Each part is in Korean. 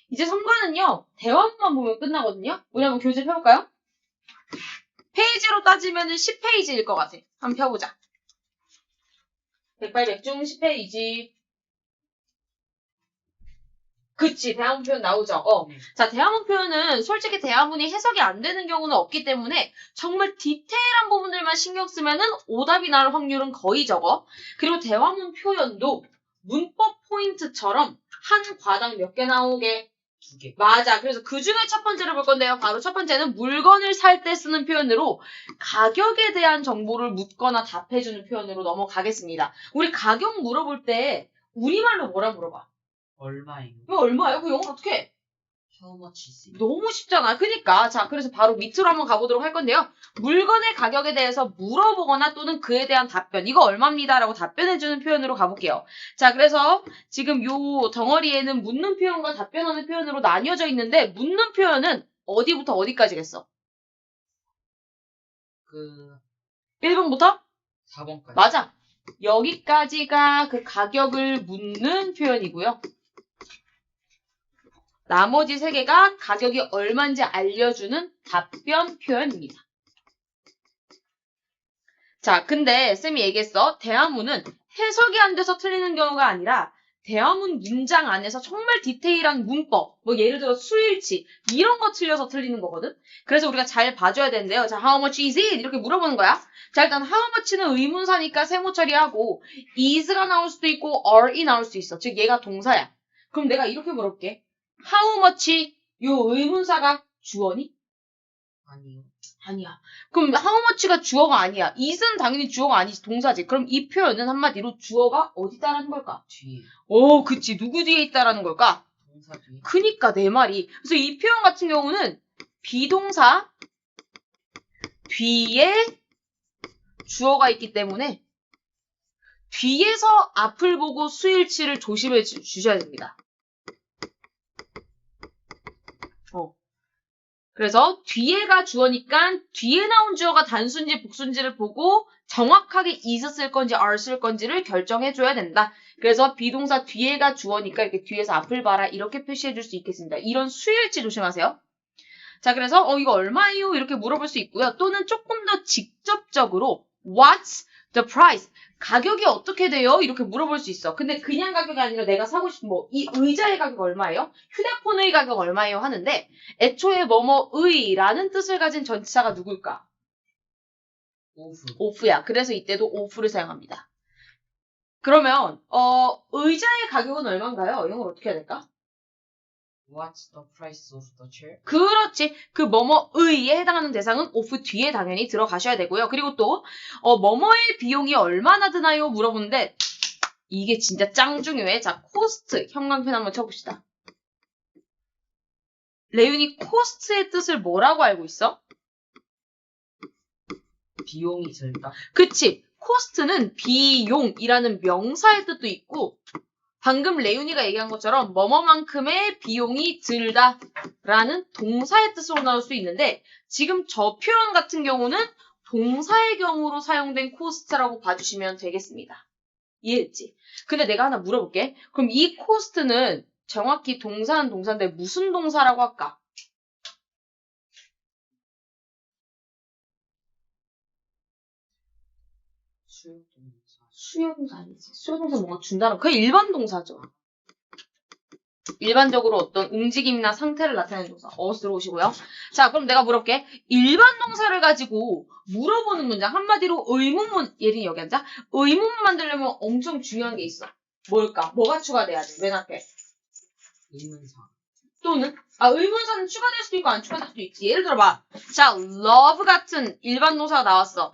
이제 3과는요, 대화문만 보면 끝나거든요? 우리 한번 교재 펴볼까요? 페이지로 따지면 10페이지일 것 같아. 한번 펴보자. 백발백중 10페이지. 그치, 대화문 표현 나오죠. 자, 대화문 표현은 솔직히 대화문이 해석이 안 되는 경우는 없기 때문에 정말 디테일한 부분들만 신경 쓰면은 오답이 나올 확률은 거의 적어. 그리고 대화문 표현도 문법 포인트처럼 한 과당 몇 개 나오게? 2개. 맞아. 그래서 그 중에 첫 번째로 볼 건데요. 바로 첫 번째는 물건을 살 때 쓰는 표현으로 가격에 대한 정보를 묻거나 답해주는 표현으로 넘어가겠습니다. 우리 가격 물어볼 때 우리말로 뭐라 물어봐? 얼마예요? 이거 얼마예요? 그 영어로 어떻게 해? How much is it? 너무 쉽잖아. 그니까. 자, 그래서 바로 밑으로 한번 가보도록 할 건데요. 물건의 가격에 대해서 물어보거나 또는 그에 대한 답변. 이거 얼마입니다. 라고 답변해주는 표현으로 가볼게요. 자, 그래서 지금 요 덩어리에는 묻는 표현과 답변하는 표현으로 나뉘어져 있는데, 묻는 표현은 어디부터 어디까지겠어? 1번부터? 4번까지. 맞아. 여기까지가 그 가격을 묻는 표현이고요. 나머지 3개가 가격이 얼마인지 알려주는 답변 표현입니다. 자, 근데 쌤이 얘기했어. 대화문은 해석이 안 돼서 틀리는 경우가 아니라 대화문 문장 안에서 정말 디테일한 문법, 뭐 예를 들어 수일치 이런 거 틀려서 틀리는 거거든. 그래서 우리가 잘 봐줘야 되는데요. 자, how much is it? 이렇게 물어보는 거야. 자, 일단 how much는 의문사니까 세모 처리하고 is가 나올 수도 있고 are이 나올 수 있어. 즉 얘가 동사야. 그럼 내가 이렇게 물어볼게. how much 요 의문사가 주어니? 아니요. 아니야. 그럼 how much가 주어가 아니야. is는 당연히 주어가 아니지. 동사지. 그럼 이 표현은 한마디로 주어가 어디 있다라는 걸까? 뒤에. 오, 그치. 누구 뒤에 있다라는 걸까? 동사 뒤에. 그니까 내 말이. 그래서 이 표현 같은 경우는 비동사 뒤에 주어가 있기 때문에 뒤에서 앞을 보고 수일치를 조심해 주셔야 됩니다. 그래서 뒤에가 주어니까 뒤에 나온 주어가 단수인지 복수인지를 보고 정확하게 is 쓸 건지 are 쓸 건지를 결정해 줘야 된다. 그래서 비동사 뒤에가 주어니까 이렇게 뒤에서 앞을 봐라 이렇게 표시해 줄 수 있겠습니다. 이런 수일치 조심하세요. 자, 그래서 이거 얼마예요? 이렇게 물어볼 수 있고요. 또는 조금 더 직접적으로 what's the price? 가격이 어떻게 돼요? 이렇게 물어볼 수 있어. 근데 그냥 가격이 아니라 내가 사고 싶은 이 의자의 가격 얼마예요? 휴대폰의 가격 얼마예요? 하는데 애초에 뭐뭐의라는 뜻을 가진 전치사가 누굴까? 오프야. 그래서 이때도 오프를 사용합니다. 그러면 의자의 가격은 얼마인가요? 영어로 어떻게 해야 될까? What's the price of the chair? 그렇지. 그 뭐뭐의에 해당하는 대상은 오프 뒤에 당연히 들어가셔야 되고요. 그리고 또 뭐뭐의 비용이 얼마나 드나요? 물어보는데 이게 진짜 짱 중요해. 자, 코스트 형광펜 한번 쳐봅시다. 레윤이 코스트의 뜻을 뭐라고 알고 있어? 비용이 들다. 그치. 코스트는 비용이라는 명사의 뜻도 있고 방금 레윤이가 얘기한 것처럼 뭐뭐만큼의 비용이 들다라는 동사의 뜻으로 나올 수 있는데 지금 저 표현 같은 경우는 동사의 경우로 사용된 코스트라고 봐주시면 되겠습니다. 이해했지? 근데 내가 하나 물어볼게. 그럼 이 코스트는 정확히 동사는 동사인데 무슨 동사라고 할까? 수요동사 아니지. 수요동사 뭔가 준다는 그게 일반 동사죠. 일반적으로 어떤 움직임이나 상태를 나타내는 동사. 들어오시고요. 자, 그럼 내가 물어볼게. 일반 동사를 가지고 물어보는 문장. 한마디로 의문문. 예린이 여기 앉아. 의문문 만들려면 엄청 중요한 게 있어. 뭘까? 뭐가 추가돼야 돼? 맨 앞에. 의문사. 또는 의문사는 추가될 수도 있고 안 추가될 수도 있지. 예를 들어봐. 자, love 같은 일반 동사가 나왔어.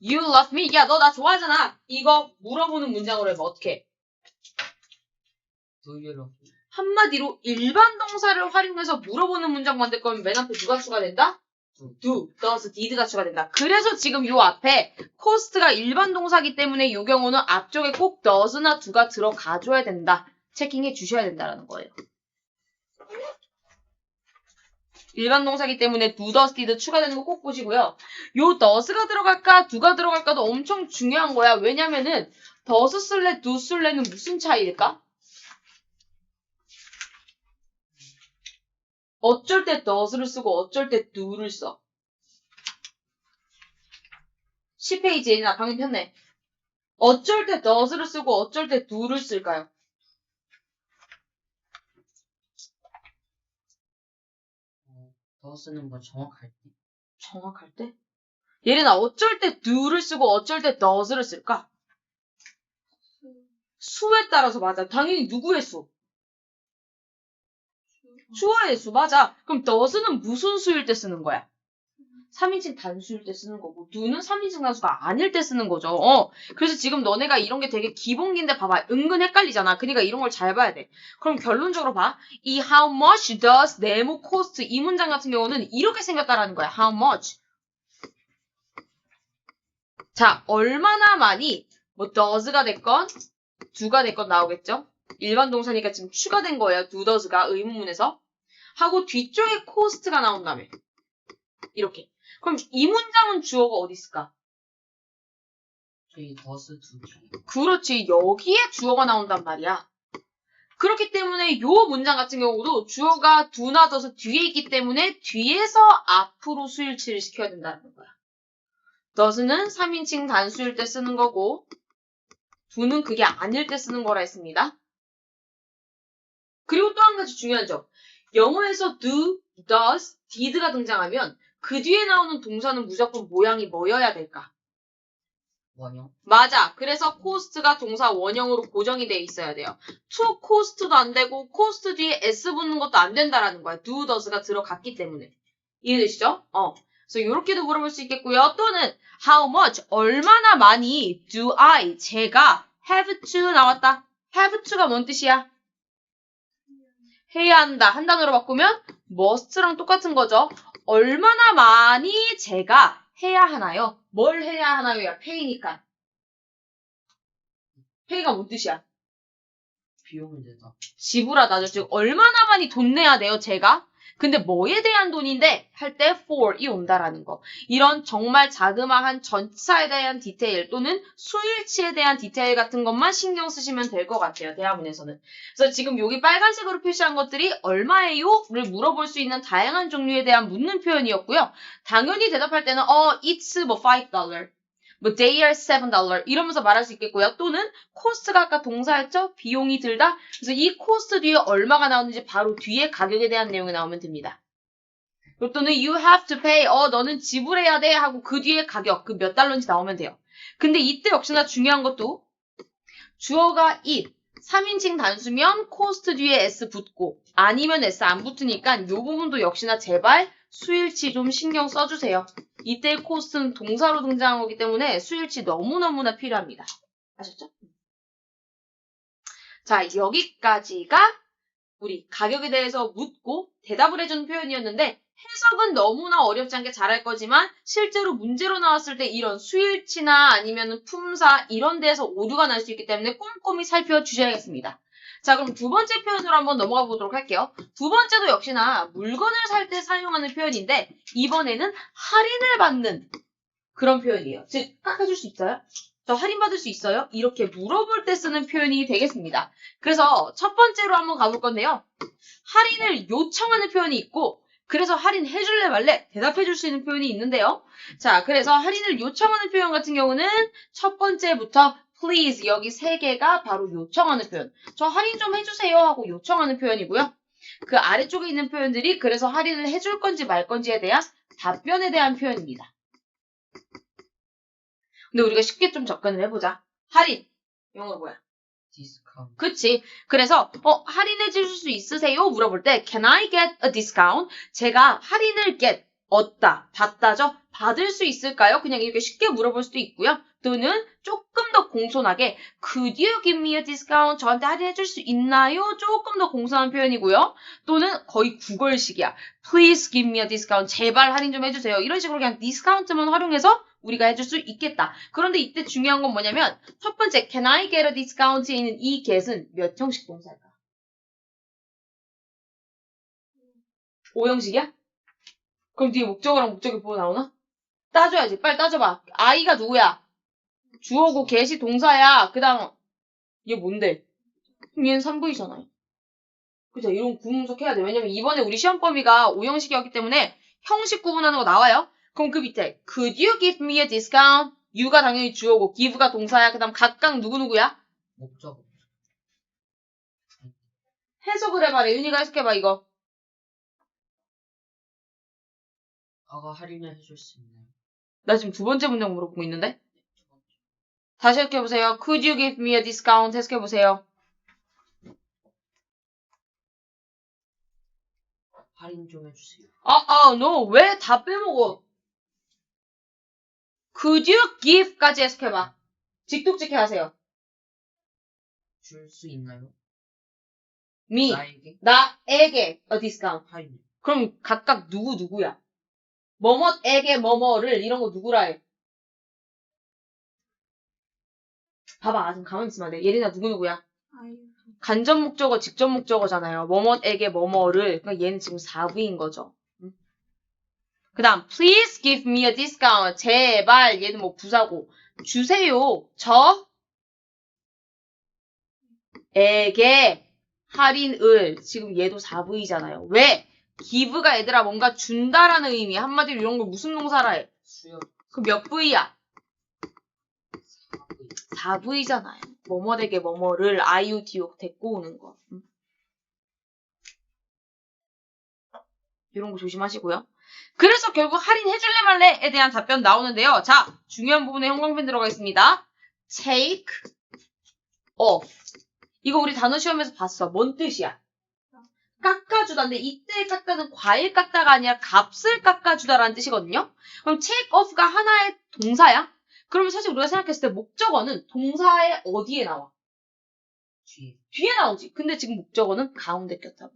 You love me? 야, 너 나 좋아하잖아. 이거 물어보는 문장으로 해봐. 어떻게? Do you love me? 한마디로 일반 동사를 활용해서 물어보는 문장 만들 거면 맨 앞에 누가 추가된다? do, does, did가 추가된다. 그래서 지금 요 앞에 cost가 일반 동사기 때문에 요 경우는 앞쪽에 꼭 does나 do가 들어가줘야 된다. 체킹해 주셔야 된다라는 거예요. 일반 동사기 때문에 do, does, did 추가되는 거 꼭 보시고요. 요 does가 들어갈까, do가 들어갈까도 엄청 중요한 거야. 왜냐면은 does 쓸래, do 쓸래는 무슨 차이일까? 어쩔 때 does를 쓰고 어쩔 때 do를 써. 10페이지에 나 방금 폈네. 어쩔 때 does를 쓰고 어쩔 때 do를 쓸까요? 더 쓰는 거 정확할 때. 정확할 때? 예린아, 어쩔 때 do를 쓰고 어쩔 때 does를 쓸까? 수에 따라서 맞아. 당연히 누구의 수? 주어의 수, 맞아. 그럼 does는 무슨 수일 때 쓰는 거야? 3인칭 단수일 때 쓰는 거고, do는 3인칭 단수가 아닐 때 쓰는 거죠. 그래서 지금 너네가 이런 게 되게 기본기인데 봐봐. 은근 헷갈리잖아. 그러니까 이런 걸 잘 봐야 돼. 그럼 결론적으로 봐. 이 how much does 네모 cost 이 문장 같은 경우는 이렇게 생겼다라는 거야. how much. 자, 얼마나 많이 뭐 does가 됐건 do가 됐건 나오겠죠? 일반 동사니까 지금 추가된 거예요. do does가 의문문에서. 하고 뒤쪽에 cost가 나온 다음에 이렇게. 그럼 이 문장은 주어가 어디 있을까? 저희 더스 두 개. 그렇지. 여기에 주어가 나온단 말이야. 그렇기 때문에 요 문장 같은 경우도 주어가 do나 does 뒤에 있기 때문에 뒤에서 앞으로 수일치를 시켜야 된다는 거야. does는 3인칭 단수일 때 쓰는 거고 do는 그게 아닐 때 쓰는 거라 했습니다. 그리고 또 한 가지 중요한 점. 영어에서 do, does, did가 등장하면 그 뒤에 나오는 동사는 무조건 모양이 뭐여야 될까? 원형. 맞아. 그래서 cost가 동사 원형으로 고정이 돼 있어야 돼요. to cost도 안 되고 cost 뒤에 s 붙는 것도 안 된다라는 거야. do, does가 들어갔기 때문에. 이해되시죠? 그래서 이렇게도 물어볼 수 있겠고요. 또는 how much 얼마나 많이 do I 제가 have to 나왔다. have to가 뭔 뜻이야? 해야 한다. 한 단어로 바꾸면 must랑 똑같은 거죠. 얼마나 많이 제가 해야 하나요? 뭘 해야 하나요? pay니까. pay가 뭔 뜻이야? 비용을 내다. 지불하다죠. 즉 얼마나 많이 돈 내야 돼요, 제가? 근데 뭐에 대한 돈인데 할 때 for이 온다라는 거. 이런 정말 자그마한 전치사에 대한 디테일 또는 수일치에 대한 디테일 같은 것만 신경 쓰시면 될 것 같아요. 대화문에서는. 그래서 지금 여기 빨간색으로 표시한 것들이 얼마예요? 를 물어볼 수 있는 다양한 종류에 대한 묻는 표현이었고요. 당연히 대답할 때는 it's 뭐 $5. 뭐 they are $7 이러면서 말할 수 있겠고요. 또는 cost가 아까 동사였죠? 비용이 들다. 그래서 이 cost 뒤에 얼마가 나오는지 바로 뒤에 가격에 대한 내용이 나오면 됩니다. 또는 you have to pay. 너는 지불해야 돼 하고 그 뒤에 가격 그 몇 달러인지 나오면 돼요. 근데 이때 역시나 중요한 것도 주어가 it 3인칭 단수면 cost 뒤에 s 붙고 아니면 s 안 붙으니까 이 부분도 역시나 제발 수일치 좀 신경 써주세요. 이때 cost는 동사로 등장한 거기 때문에 수일치 너무너무나 필요합니다. 아셨죠? 자, 여기까지가 우리 가격에 대해서 묻고 대답을 해주는 표현이었는데 해석은 너무나 어렵지 않게 잘할 거지만 실제로 문제로 나왔을 때 이런 수일치나 아니면 품사 이런 데서 오류가 날 수 있기 때문에 꼼꼼히 살펴주셔야겠습니다. 자, 그럼 두 번째 표현으로 한번 넘어가 보도록 할게요. 두 번째도 역시나 물건을 살 때 사용하는 표현인데 이번에는 할인을 받는 그런 표현이에요. 즉, 깎아줄 수 있어요? 저 할인받을 수 있어요? 이렇게 물어볼 때 쓰는 표현이 되겠습니다. 그래서 첫 번째로 한번 가볼 건데요. 할인을 요청하는 표현이 있고 그래서 할인해줄래 말래 대답해줄 수 있는 표현이 있는데요. 자, 그래서 할인을 요청하는 표현 같은 경우는 첫 번째부터 please 여기 세 개가 바로 요청하는 표현. 저 할인 좀 해주세요 하고 요청하는 표현이고요. 그 아래쪽에 있는 표현들이 그래서 할인을 해줄 건지 말 건지에 대한 답변에 대한 표현입니다. 근데 우리가 쉽게 좀 접근을 해보자. 할인. 영어로 뭐야? 디스카운트. 그치. 그래서 할인해 주실 수 있으세요? 물어볼 때 Can I get a discount? 제가 할인을 get, 얻다, 받다죠? 받을 수 있을까요? 그냥 이렇게 쉽게 물어볼 수도 있고요. 또는 조금 더 공손하게 Could you give me a discount? 저한테 할인해 줄 수 있나요? 조금 더 공손한 표현이고요. 또는 거의 구걸식이야. Please give me a discount. 제발 할인 좀 해주세요. 이런 식으로 그냥 디스카운트만 활용해서 우리가 해줄 수 있겠다. 그런데 이때 중요한 건 뭐냐면 첫 번째 Can I get a discount에 있는 이 get은 몇 형식 동사일까? 5형식이야? 그럼 뒤에 목적어랑 목적이 보고 나오나? 따져야지. 빨리 따져봐. I가 누구야? 주어고 get이 동사야. 그 다음 얘 뭔데? 그럼 얘는 3부이잖아요. 그죠? 이런 구분석 해야 돼. 왜냐면 이번에 우리 시험 범위가 5형식이었기 때문에 형식 구분하는 거 나와요. 그럼 그 밑에 Could you give me a discount? you가 당연히 주어고 give가 동사야. 그 다음 각각 누구누구야? 목적. 해석을 해봐. 레윤이가 해석해봐 이거. 아가 할인을 해줄 수 있나요? 나 지금 두 번째 문장 물어보고 있는데? 네, 두 번째. 다시 해석해보세요. Could you give me a discount? 해석해보세요. 할인 좀 해주세요. 너 왜 다 빼먹어? Could you give까지 해석해봐. 직독직해 하세요. 줄 수 있나요? me, 나에게 나에게 a discount. 할인. 그럼 각각 누구야? 뭐뭐에게 뭐뭐를 이런 거 누구라 해? 봐봐. 좀 가만히 있으면 안 돼. 예린아 누구야? 간접 목적어, 직접 목적어잖아요. 뭐뭐에게 뭐뭐를. 그러니까 얘는 지금 4부인 거죠. 그 다음 please give me a discount. 제발. 얘는 뭐 부사고. 주세요. 저에게 할인을. 지금 얘도 4부이잖아요. 왜? give가 얘들아 뭔가 준다라는 의미. 한마디로 이런 걸 무슨 동사라 해? 수요. 그럼 몇 부이야? 4부. 4부이잖아요. 뭐뭐에게 뭐뭐를 IUDO 데리고 오는 거. 이런 거 조심하시고요. 그래서 결국 할인해줄래 말래에 대한 답변 나오는데요. 자, 중요한 부분에 형광펜 들어가 있습니다. take off. 이거 우리 단어 시험에서 봤어. 뭔 뜻이야? 깎아주다인데 이때 깎다는 과일 깎다가 아니라 값을 깎아주다라는 뜻이거든요. 그럼 take off가 하나의 동사야? 그러면 사실 우리가 생각했을 때 목적어는 동사의 어디에 나와? 뒤에 나오지. 근데 지금 목적어는 가운데 꼈다고.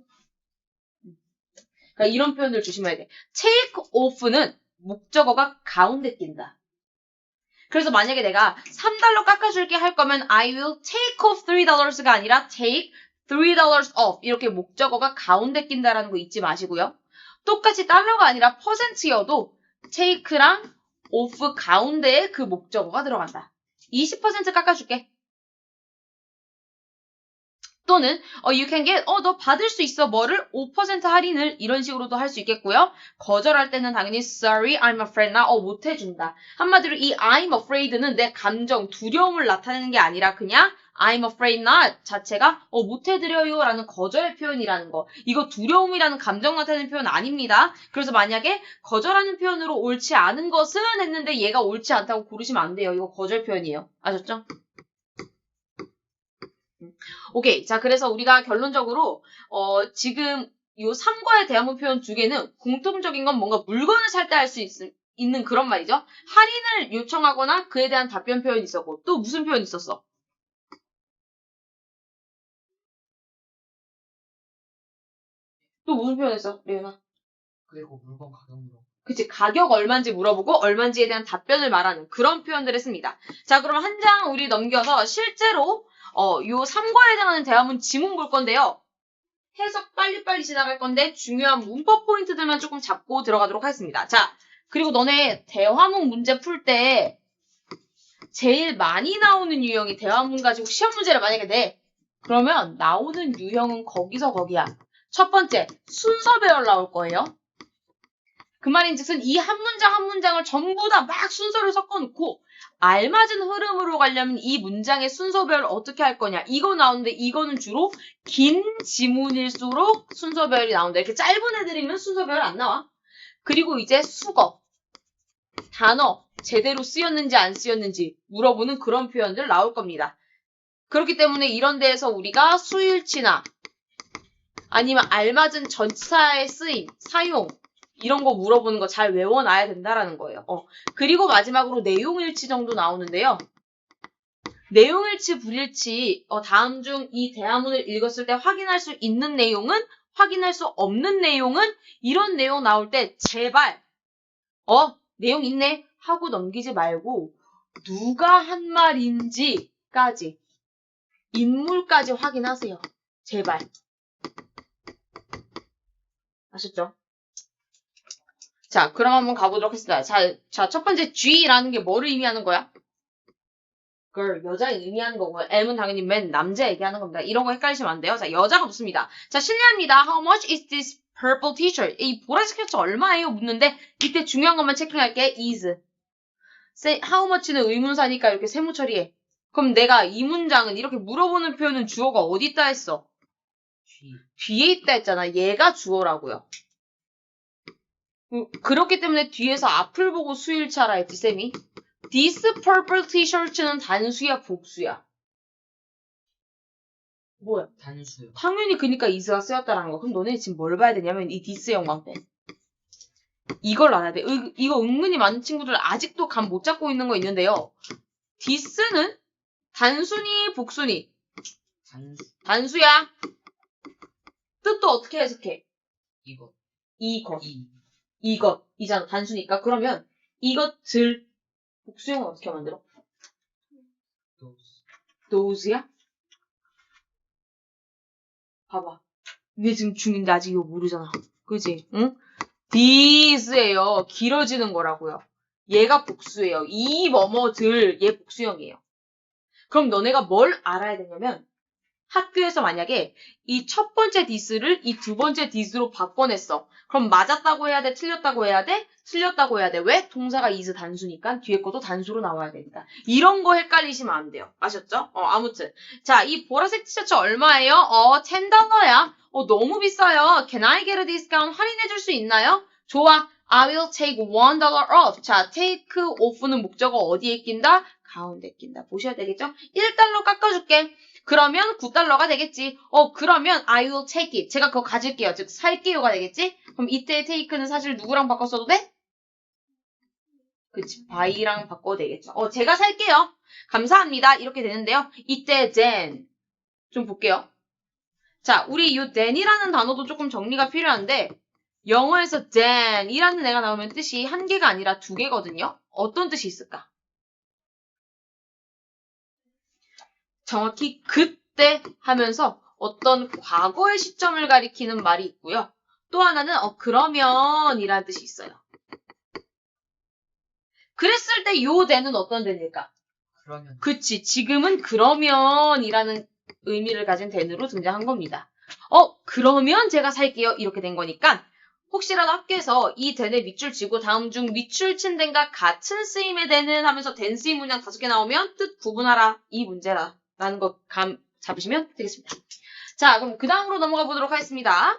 그러니까 이런 표현들 조심해야 돼. take off는 목적어가 가운데 낀다. 그래서 만약에 내가 $3 깎아줄게 할 거면 I will take off $3가 아니라 take $3 off. 이렇게 목적어가 가운데 낀다라는 거 잊지 마시고요. 똑같이 달러가 아니라 퍼센트여도 take랑 off 가운데에 그 목적어가 들어간다. 20% 깎아줄게. 또는 you can get, 너 받을 수 있어. 뭐를? 5% 할인을 이런 식으로도 할 수 있겠고요. 거절할 때는 당연히 sorry, I'm afraid 나 못 해준다. 한마디로 이 I'm afraid는 내 감정, 두려움을 나타내는 게 아니라 그냥 I'm afraid not 자체가 못 해드려요 라는 거절 표현이라는 거. 이거 두려움이라는 감정 나타내는 표현 아닙니다. 그래서 만약에 거절하는 표현으로 옳지 않은 것은 했는데 얘가 옳지 않다고 고르시면 안 돼요. 이거 거절 표현이에요. 아셨죠? 오케이. 자, 그래서 우리가 결론적으로, 지금 요 3과의 대한문 표현 두 개는 공통적인 건 뭔가 물건을 살 때 할 수 있는 그런 말이죠. 할인을 요청하거나 그에 대한 답변 표현이 있었고, 또 무슨 표현이 있었어? 또 무슨 표현 했어, 레윤아? 그리고 물건 가격 물어. 그치, 가격 얼마인지 물어보고 얼마인지에 대한 답변을 말하는 그런 표현들을 했습니다. 자, 그럼 한 장 우리 넘겨서 실제로 요 3과에 해당하는 대화문 지문 볼 건데요. 해석 빨리빨리 지나갈 건데 중요한 문법 포인트들만 조금 잡고 들어가도록 하겠습니다. 자, 그리고 너네 대화문 문제 풀 때 제일 많이 나오는 유형이 대화문 가지고 시험 문제를 만약에 내. 그러면 나오는 유형은 거기서 거기야. 첫 번째, 순서 배열 나올 거예요. 그 말인즉슨 이 한 문장 한 문장을 전부 다 막 순서를 섞어놓고 알맞은 흐름으로 가려면 이 문장의 순서별을 어떻게 할 거냐. 이거 나오는데 이거는 주로 긴 지문일수록 순서별이 나온다. 이렇게 짧은 애들이면 순서별 안 나와. 그리고 이제 수거, 단어 제대로 쓰였는지 안 쓰였는지 물어보는 그런 표현들 나올 겁니다. 그렇기 때문에 이런 데에서 우리가 수일치나 아니면 알맞은 전치사의 쓰임, 사용 이런 거 물어보는 거 잘 외워놔야 된다라는 거예요. 그리고 마지막으로 내용일치 정도 나오는데요. 내용일치, 불일치, 다음 중 이 대화문을 읽었을 때 확인할 수 있는 내용은, 확인할 수 없는 내용은, 이런 내용 나올 때 제발, 내용 있네 하고 넘기지 말고 누가 한 말인지까지, 인물까지 확인하세요. 제발. 아셨죠? 자, 그럼 한번 가보도록 하겠습니다. 자, 첫 번째 G라는 게 뭐를 의미하는 거야? girl, 여자 의미하는 거고요. M은 당연히 man, 남자 얘기하는 겁니다. 이런 거 헷갈리시면 안 돼요. 자, 여자가 묻습니다. 자, 실례합니다. How much is this purple t-shirt? 이 보라색 티셔츠 얼마예요? 묻는데 이때 중요한 것만 체크할게. is. Say, how much는 의문사니까 이렇게 세무 처리해. 그럼 내가 이 문장은 이렇게 물어보는 표현은 주어가 어디 있다 했어? G. 뒤에 있다 했잖아. 얘가 주어라고요. 그렇기 때문에 뒤에서 앞을 보고 수일차라 했지, 쌤이. This purple t-shirt는 단수야, 복수야? 뭐야? 단수요. 당연히 그니까 is가 쓰였다라는 거. 그럼 너네 지금 뭘 봐야 되냐면 이 this 영광 때. 이걸 알아야 돼. 이거 은근히 많은 친구들 아직도 감 못 잡고 있는 거 있는데요. this는 단순히, 복순이? 단수. 단수야. 뜻도 어떻게 해석해? 이것. 이것. 이. 이것이잖아. 단수니까. 그러면 이것들 복수형은 어떻게 만들어? those. those야? 봐봐. 근데 지금 중인데 아직 이거 모르잖아. 그지? 응? these예요. 길어지는 거라고요. 얘가 복수예요. 이 뭐뭐들 얘 복수형이에요. 그럼 너네가 뭘 알아야 되냐면 학교에서 만약에 이 첫 번째 this를 이 두 번째 this로 바꿔냈어. 그럼 맞았다고 해야 돼? 틀렸다고 해야 돼? 틀렸다고 해야 돼. 왜? 동사가 is 단수니까 뒤에 것도 단수로 나와야 되니까. 이런 거 헷갈리시면 안 돼요. 아셨죠? 아무튼. 자, 이 보라색 티셔츠 얼마예요? $10야. 너무 비싸요. Can I get a discount? 할인해줄 수 있나요? 좋아. I will take $1 off. 자, take off는 목적어 어디에 낀다? 가운데 낀다. 보셔야 되겠죠? $1 깎아줄게. 그러면 $9가 되겠지. 그러면 I will take it. 제가 그거 가질게요. 즉, 살게요가 되겠지? 그럼 이때의 take는 사실 누구랑 바꿔 써도 돼? 그치, buy랑 바꿔도 되겠죠. 제가 살게요. 감사합니다. 이렇게 되는데요. 이때 then. 좀 볼게요. 자, 우리 이 then이라는 단어도 조금 정리가 필요한데, 영어에서 then이라는 애가 나오면 뜻이 한 개가 아니라 두 개거든요. 어떤 뜻이 있을까? 정확히 그때 하면서 어떤 과거의 시점을 가리키는 말이 있고요. 또 하나는 그러면 이라는 뜻이 있어요. 그랬을 때 요 then은 어떤 then일까? 그러면. 그치, 지금은 그러면 이라는 의미를 가진 then으로 등장한 겁니다. 그러면 제가 살게요. 이렇게 된 거니까 혹시라도 학교에서 이 then의 밑줄 치고 다음 중 밑줄 친 then과 같은 쓰임의 then은 하면서 then 쓰임 문장 5개 나오면 뜻 구분하라. 이 문제라. 라는 거 감 잡으시면 되겠습니다. 자, 그럼 그 다음으로 넘어가 보도록 하겠습니다.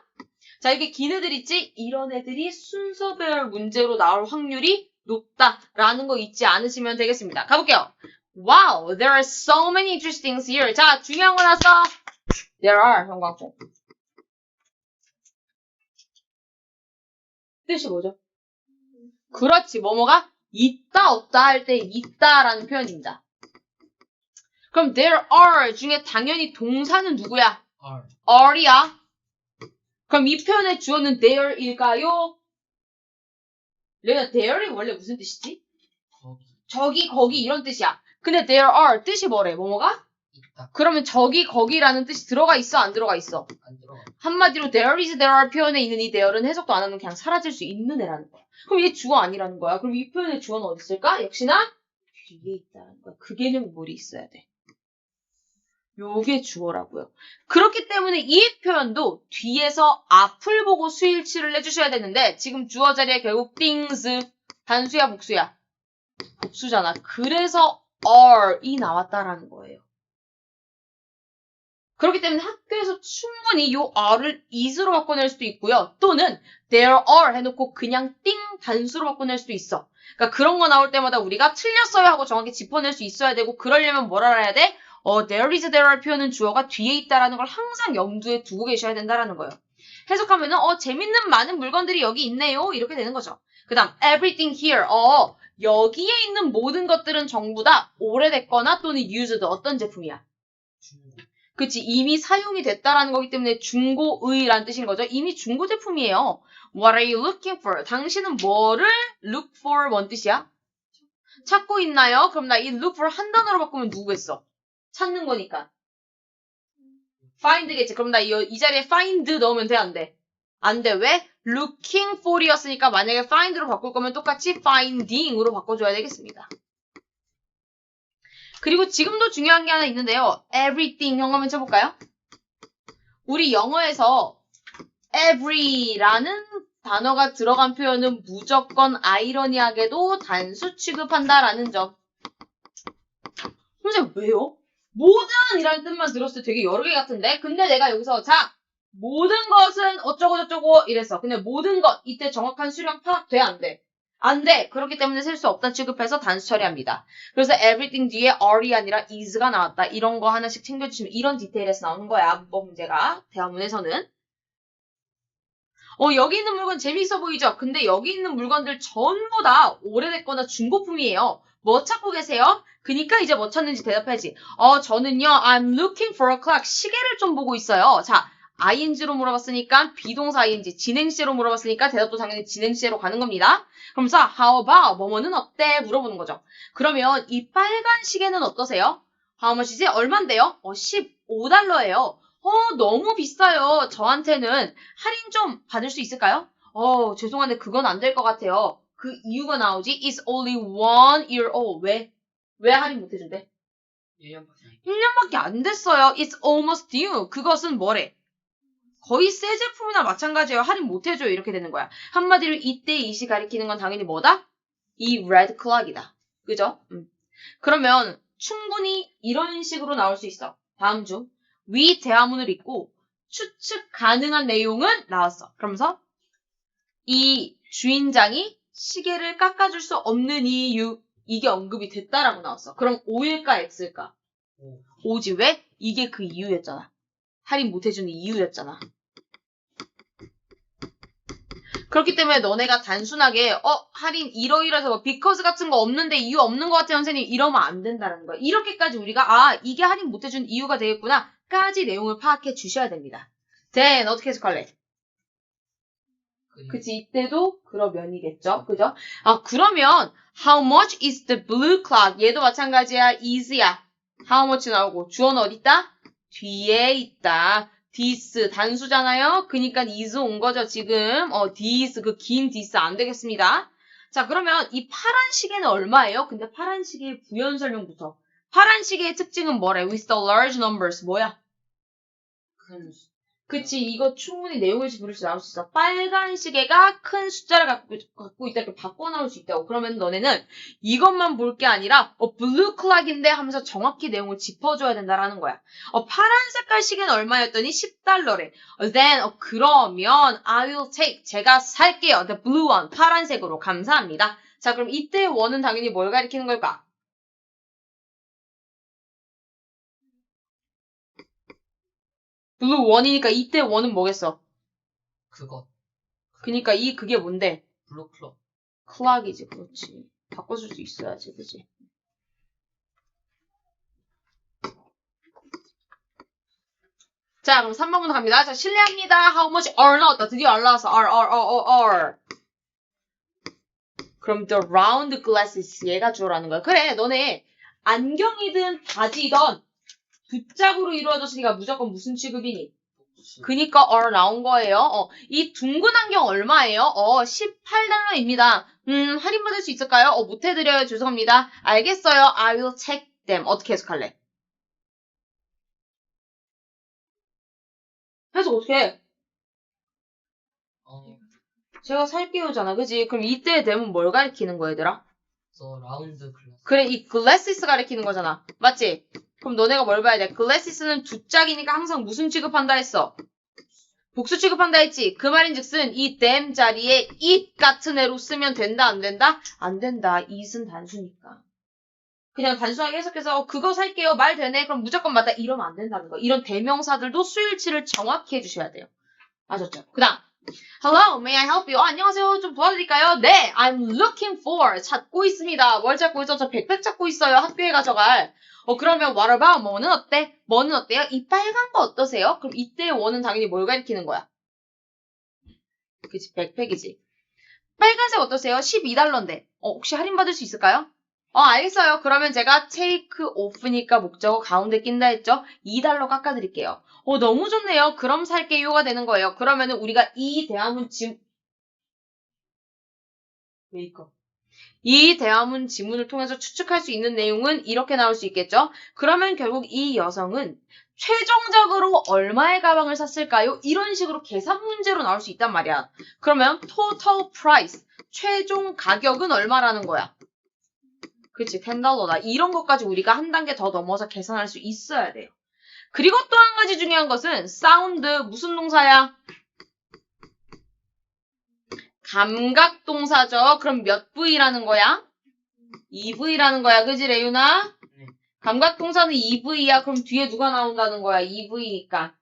자, 이렇게 긴 애들 있지? 이런 애들이 순서별 문제로 나올 확률이 높다라는 거 잊지 않으시면 되겠습니다. 가볼게요. Wow, there are so many interesting things here. 자, 중요한 거 나왔어. There are, 형광펜. 뜻이 뭐죠? 그렇지, 뭐뭐가 있다, 없다 할 때 있다라는 표현입니다. 그럼 there are 중에 당연히 동사는 누구야? are. are야. 그럼 이 표현의 주어는 there일까요? 레나 there이 원래 무슨 뜻이지? 거기. 저기, 거기 이런 뜻이야. 근데 there are 뜻이 뭐래? 뭐뭐가? 있다. 그러면 저기, 거기라는 뜻이 들어가 있어? 안 들어가 있어? 안 들어가. 한마디로 there is, there are 표현에 있는 이 there는 해석도 안 하면 그냥 사라질 수 있는 애라는 거야. 그럼 얘 주어 아니라는 거야. 그럼 이 표현의 주어는 어디 있을까? 역시나 뒤에 있다는 거야. 그 개념이 머리에 있어야 돼. 요게 주어라고요. 그렇기 때문에 이 표현도 뒤에서 앞을 보고 수일치를 해주셔야 되는데 지금 주어 자리에 결국 things 단수야 복수야? 복수잖아. 그래서 are이 나왔다라는 거예요. 그렇기 때문에 학교에서 충분히 요 are를 is로 바꿔낼 수도 있고요. 또는 there are 해놓고 그냥 띵 단수로 바꿔낼 수도 있어. 그러니까 그런 거 나올 때마다 우리가 틀렸어요 하고 정확히 짚어낼 수 있어야 되고 그러려면 뭘 알아야 돼? there is, there are 표현은 주어가 뒤에 있다라는 걸 항상 염두에 두고 계셔야 된다라는 거예요. 해석하면은 재밌는 많은 물건들이 여기 있네요. 이렇게 되는 거죠. 그 다음 everything here. 여기에 있는 모든 것들은 전부 다 오래됐거나 또는 used 어떤 제품이야? 중고. 그치, 이미 사용이 됐다라는 거기 때문에 중고의라는 뜻인 거죠. 이미 중고 제품이에요. What are you looking for? 당신은 뭐를 look for 뭔 뜻이야? 찾고 있나요? 그럼 나 이 look for 한 단어로 바꾸면 누구겠어? 찾는 거니까. find겠지. 그럼 나 이 자리에 find 넣으면 돼, 안 돼? 안 돼. 왜? looking for이었으니까 만약에 find로 바꿀 거면 똑같이 finding으로 바꿔줘야 되겠습니다. 그리고 지금도 중요한 게 하나 있는데요. everything 형 한번 쳐볼까요? 우리 영어에서 every라는 단어가 들어간 표현은 무조건 아이러니하게도 단수 취급한다라는 점. 선생님 왜요? 모든이라는 뜻만 들었을 때 되게 여러 개 같은데? 근데 내가 여기서 자 모든 것은 어쩌고저쩌고 이랬어. 근데 모든 것 이때 정확한 수량 파악 돼? 안 돼? 안 돼. 그렇기 때문에 셀 수 없다 취급해서 단수 처리합니다. 그래서 everything 뒤에 are이 아니라 is가 나왔다. 이런 거 하나씩 챙겨주시면 이런 디테일에서 나오는 거야. 문법 문제가 대화문에서는. 여기 있는 물건 재미있어 보이죠? 근데 여기 있는 물건들 전부 다 오래됐거나 중고품이에요. 뭐 찾고 계세요? 그니까 이제 뭐 찾는지 대답해야지. 저는요, I'm looking for a clock. 시계를 좀 보고 있어요. 자, ing로 물어봤으니까 비동사 ing, 진행시로 물어봤으니까 대답도 당연히 진행시로 가는 겁니다. 그러면서 how about, 뭐뭐는 어때? 물어보는 거죠. 그러면 이 빨간 시계는 어떠세요? How much이지? 얼만데요? 15달러예요. 너무 비싸요. 저한테는 할인 좀 받을 수 있을까요? 죄송한데 그건 안 될 것 같아요. 그 이유가 나오지. It's only 1 year old. 왜? 왜 할인 못 해준대? 1년밖에 안 됐어요. It's almost due. 그것은 뭐래? 거의 새 제품이나 마찬가지예요. 할인 못 해줘요. 이렇게 되는 거야. 한마디로 이때 이시 가리키는 건 당연히 뭐다? 이 red clock이다. 그죠? 그러면 충분히 이런 식으로 나올 수 있어. 다음 중. 위 대화문을 읽고 추측 가능한 내용은 나왔어. 그러면서 이 주인장이 시계를 깎아줄 수 없는 이유 이게 언급이 됐다라고 나왔어. 그럼 O일까 X일까? O지. 왜? 이게 그 이유였잖아. 할인 못해주는 이유였잖아. 그렇기 때문에 너네가 단순하게 할인 이러이러해서 뭐 because 같은 거 없는데 이유 없는 것 같아요 선생님 이러면 안 된다는 거야. 이렇게까지 우리가 이게 할인 못해준 이유가 되겠구나 까지 내용을 파악해 주셔야 됩니다. then 어떻게 해석할래? 그치 이때도 그러면이겠죠. 그죠? 그러면 how much is the blue clock? 얘도 마찬가지야. is야. how much 나오고 주어는 어디 있다? 뒤에 있다. this 단수잖아요. 그니까 is 온 거죠, 지금. this 그 긴 this 안 되겠습니다. 자, 그러면 이 파란 시계는 얼마예요? 근데 파란 시계의 부연 설명부터. 파란 시계의 특징은 뭐래? with the large numbers. 뭐야? 그치, 이거 충분히 내용일치 부를 수 나올 수 있어. 빨간 시계가 큰 숫자를 갖고 있다 이렇게 바꿔 나올 수 있다고. 그러면 너네는 이것만 볼 게 아니라 블루 클락인데 하면서 정확히 내용을 짚어줘야 된다라는 거야. 파란 색깔 시계는 얼마였더니 10달러래. then 그러면 I will take 제가 살게요. the blue one 파란색으로. 감사합니다. 자, 그럼 이때의 원은 당연히 뭘 가리키는 걸까? 블루 원이니까 이때 원은 뭐겠어? 그거. 그니까 그게 뭔데? 블루 클럭. 클락이지, 그렇지. 바꿔줄 수 있어야지, 그치? 자, 그럼 3번부터 갑니다. 자, 실례합니다. How much are 나왔다. 드디어 R 나왔어. R. 그럼 the round glasses 얘가 주어라는 거야. 그래, 너네 안경이든 바지든 두 짝으로 이루어졌으니까 무조건 무슨 취급이니? 그니까 R 나온 거예요. 이 둥근 안경 얼마예요? 18달러입니다. 할인받을 수 있을까요? 못 해드려요. 죄송합니다. 알겠어요. I will take them. 어떻게 해석할래? 해석 어떻게 해? 제가 살게요잖아. 그지? 그럼 이때의 them은 뭘 가리키는 거야, 얘들아? 라운드 글라스. 그래, 이 glasses 가리키는 거잖아. 맞지? 그럼 너네가 뭘 봐야 돼? glasses는 두 짝이니까 항상 무슨 취급한다 했어? 복수 취급한다 했지? 그 말인즉슨 이 them 자리에 it 같은 애로 쓰면 된다, 안 된다? 안 된다. it은 단수니까. 그냥 단순하게 해석해서 그거 살게요. 말 되네. 그럼 무조건 맞다. 이러면 안 된다는 거. 이런 대명사들도 수일치를 정확히 해주셔야 돼요. 아셨죠? 그 다음. Hello, may I help you? 안녕하세요. 좀 도와드릴까요? 네, I'm looking for. 찾고 있습니다. 뭘 찾고 있어? 저 백팩 찾고 있어요. 학교에 가져갈. 그러면 what about? 뭐는 어때? 뭐는 어때요? 이 빨간 거 어떠세요? 그럼 이때의 원은 당연히 뭘 가리키는 거야? 그치, 백팩이지. 빨간색 어떠세요? 12달러인데. 혹시 할인받을 수 있을까요? 알겠어요. 그러면 제가 take off니까 목적어 가운데 낀다 했죠? 2달러 깎아드릴게요. 너무 좋네요. 그럼 살게요가 되는 거예요. 그러면은 우리가 이 대화문 지금 메이크업. 이 대화문 지문을 통해서 추측할 수 있는 내용은 이렇게 나올 수 있겠죠? 그러면 결국 이 여성은 최종적으로 얼마의 가방을 샀을까요? 이런 식으로 계산 문제로 나올 수 있단 말이야. 그러면 total price, 최종 가격은 얼마라는 거야? 그치, $10다. 이런 것까지 우리가 한 단계 더 넘어서 계산할 수 있어야 돼요. 그리고 또 한 가지 중요한 것은 sound, 무슨 동사야? 감각동사죠. 그럼 몇 V라는 거야? 2V라는 거야. 그지, 레유나? 네. 감각동사는 2V야. 그럼 뒤에 누가 나온다는 거야? 2V니까.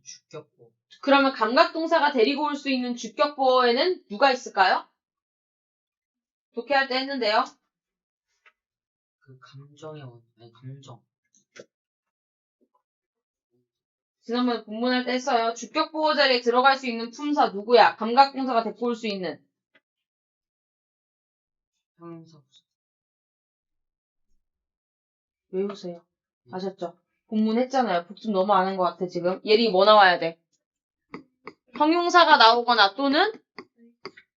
주격보. 그러면 감각동사가 데리고 올 수 있는 주격보어에는 누가 있을까요? 독해할 때 했는데요. 그 감정의 원, 아니 감정. 지난번에 본문할 때 했어요. 주격보어 자리에 들어갈 수 있는 품사 누구야? 감각동사가 데리고 올 수 있는. 형용사. 외우세요. 아셨죠? 본문 했잖아요. 복습 너무 안 한 것 같아, 지금. 예리 뭐 나와야 돼? 형용사가 나오거나 또는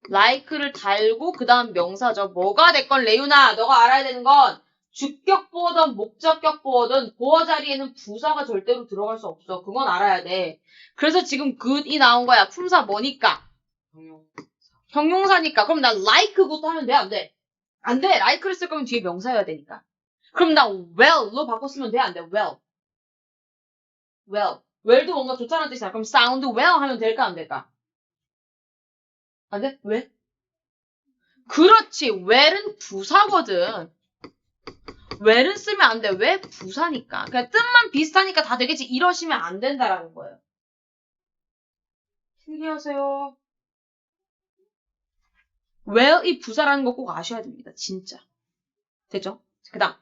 like를 달고 그 다음 명사죠. 뭐가 됐건 레유나 너가 알아야 되는 건 주격보어든 목적격보어든 보어 자리에는 부사가 절대로 들어갈 수 없어. 그건 알아야 돼. 그래서 지금 good이 나온 거야. 품사 뭐니까? 형용사. 형용사니까. 그럼 나 like부터 하면 돼? 안 돼? 안 돼. like를 쓸 거면 뒤에 명사여야 되니까. 그럼 나 well로 바꿨으면 돼? 안 돼? well도 뭔가 좋다는 뜻이야. 그럼 sound well 하면 될까? 안 될까? 안 돼? 왜? 그렇지. well은 부사거든. well은 쓰면 안 돼. 왜? 부사니까. 그냥 뜻만 비슷하니까 다 되겠지. 이러시면 안 된다라는 거예요. 신기하세요. well이 부사라는 거 꼭 아셔야 됩니다. 진짜. 되죠? 그 다음.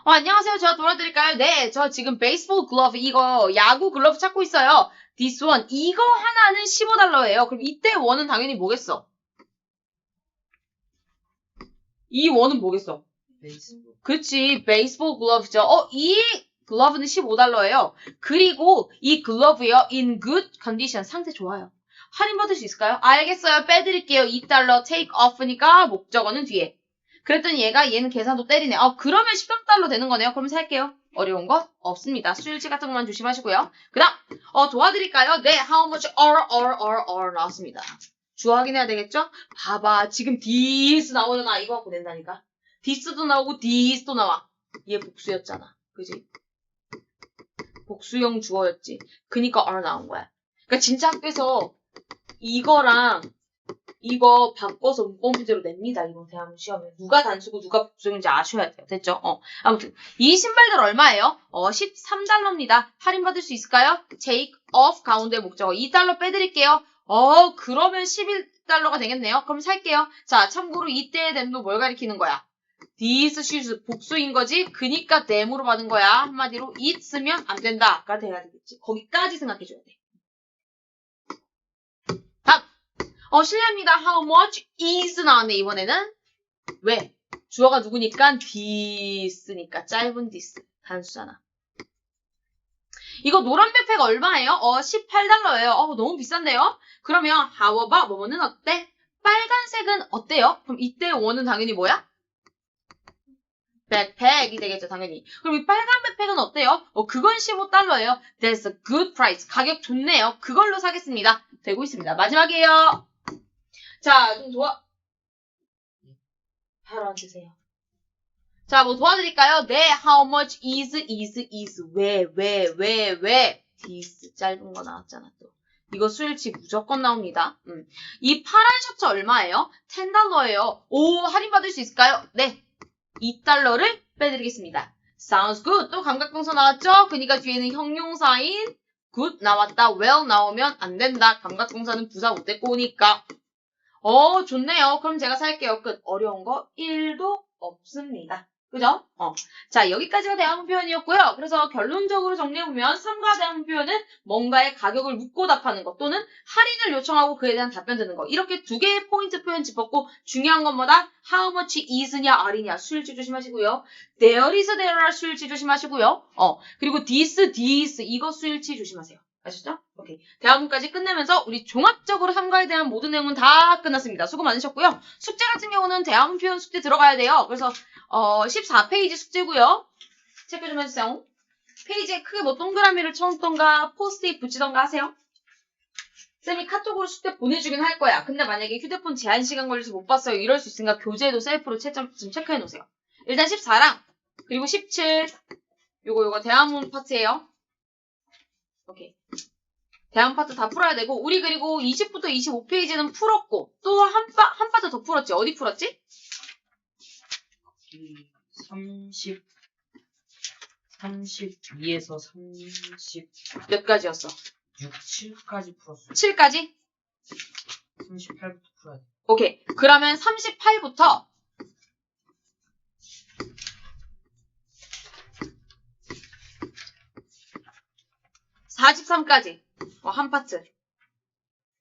안녕하세요. 제가 도와드릴까요? 네, 저 지금 베이스볼 글러브 이거 야구 글러브 찾고 있어요. This one. 이거 하나는 $15예요. 그럼 이때 원은 당연히 뭐겠어? 이 원은 뭐겠어? 베이스볼. 그치, 베이스볼 글러브죠. 이 글러브는 $15예요. 그리고 이 글러브요, in good condition, 상태 좋아요. 할인 받을 수 있을까요? 알겠어요. 빼드릴게요. $2 take off니까 목적어는 뒤에. 그랬더니 얘는 계산도 때리네. 그러면 $13 되는 거네요. 그럼 살게요. 어려운 거 없습니다. 수일치 같은 것만 조심하시고요. 그 다음, 도와드릴까요? 네, how much are 나왔습니다. 주어 확인해야 되겠죠? 봐봐, 지금 this 나오잖아. 이거 갖고 낸다니까. this도 나오고 this도 나와. 얘 복수였잖아. 그지? 복수형 주어였지. 그니까 are 나온 거야. 그러니까 진짜 학교에서 이거랑 이거 바꿔서 문법 문제로 냅니다. 이번 대학문 시험에. 누가 단수고 누가 복수인지 아셔야 돼요. 됐죠? 아무튼 이 신발들 얼마예요? $13입니다. 할인 받을 수 있을까요? take off 가운데 목적어 $2 빼드릴게요. 그러면 $11가 되겠네요. 그럼 살게요. 자, 참고로 이때의 them도 뭘 가리키는 거야? these shoes 복수인 거지. 그니까 them으로 받은 거야. 한마디로 it 쓰면 안 된다가 돼야 되겠지. 거기까지 생각해줘야 돼. 실례합니다. How much is 나왔네, 이번에는. 왜? 주어가 누구니까? this니까. 짧은 this. 단수잖아. 이거 노란 백팩 얼마예요? $18예요. 너무 비싼데요? 그러면 how about 뭐뭐는 어때? 빨간색은 어때요? 그럼 이때 원은 당연히 뭐야? 백팩이 되겠죠, 당연히. 그럼 이 빨간 백팩은 어때요? 그건 $15예요. That's a good price. 가격 좋네요. 그걸로 사겠습니다. 되고 있습니다. 마지막이에요. 자, 좀 바로 앉으세요. 자, 뭐 도와드릴까요? 네, how much is. 왜. this. 짧은 거 나왔잖아, 또. 이거 수일치 무조건 나옵니다. 이 파란 셔츠 얼마예요? $10예요. 할인 받을 수 있을까요? 네. $2를 빼드리겠습니다. Sounds good. 또 감각동사 나왔죠? 그러니까 뒤에는 형용사인 good 나왔다. well 나오면 안 된다. 감각동사는 부사 못 데리고 오니까. 좋네요. 그럼 제가 살게요. 끝. 어려운 거 1도 없습니다. 그죠? 자, 여기까지가 대화문 표현이었고요. 그래서 결론적으로 정리해보면 3과 대화문 표현은 뭔가의 가격을 묻고 답하는 것 또는 할인을 요청하고 그에 대한 답변 드는 것. 이렇게 두 개의 포인트 표현 짚었고 중요한 건 뭐다? How much is냐, are냐 수일치 조심하시고요. There is, there are 수일치 조심하시고요. 그리고 this 이거 수일치 조심하세요. 아시죠? 오케이. 대화문까지 끝내면서 우리 종합적으로 3과에 대한 모든 내용은 다 끝났습니다. 수고 많으셨고요. 숙제 같은 경우는 대화문 표현 숙제 들어가야 돼요. 그래서 14페이지 숙제고요. 체크 좀 해주세요. 페이지에 크게 뭐 동그라미를 쳐놓던가 포스트잇 붙이던가 하세요. 쌤이 카톡으로 숙제 보내주긴 할 거야. 근데 만약에 휴대폰 제한 시간 걸려서 못 봤어요. 이럴 수 있으니까 교재에도 셀프로 채점 좀 체크해 놓으세요. 일단 14랑 그리고 17 요거 대화문 파트예요. 오케이. 대화문 파트 다 풀어야 되고 우리 그리고 20부터 25페이지는 풀었고 또 한 파트 더 풀었지. 어디 풀었지? 32에서 30 몇 가지였어? 6, 7까지 풀었어. 7까지? 38부터 풀어야 돼. 오케이. 그러면 38부터 43까지 한 파트.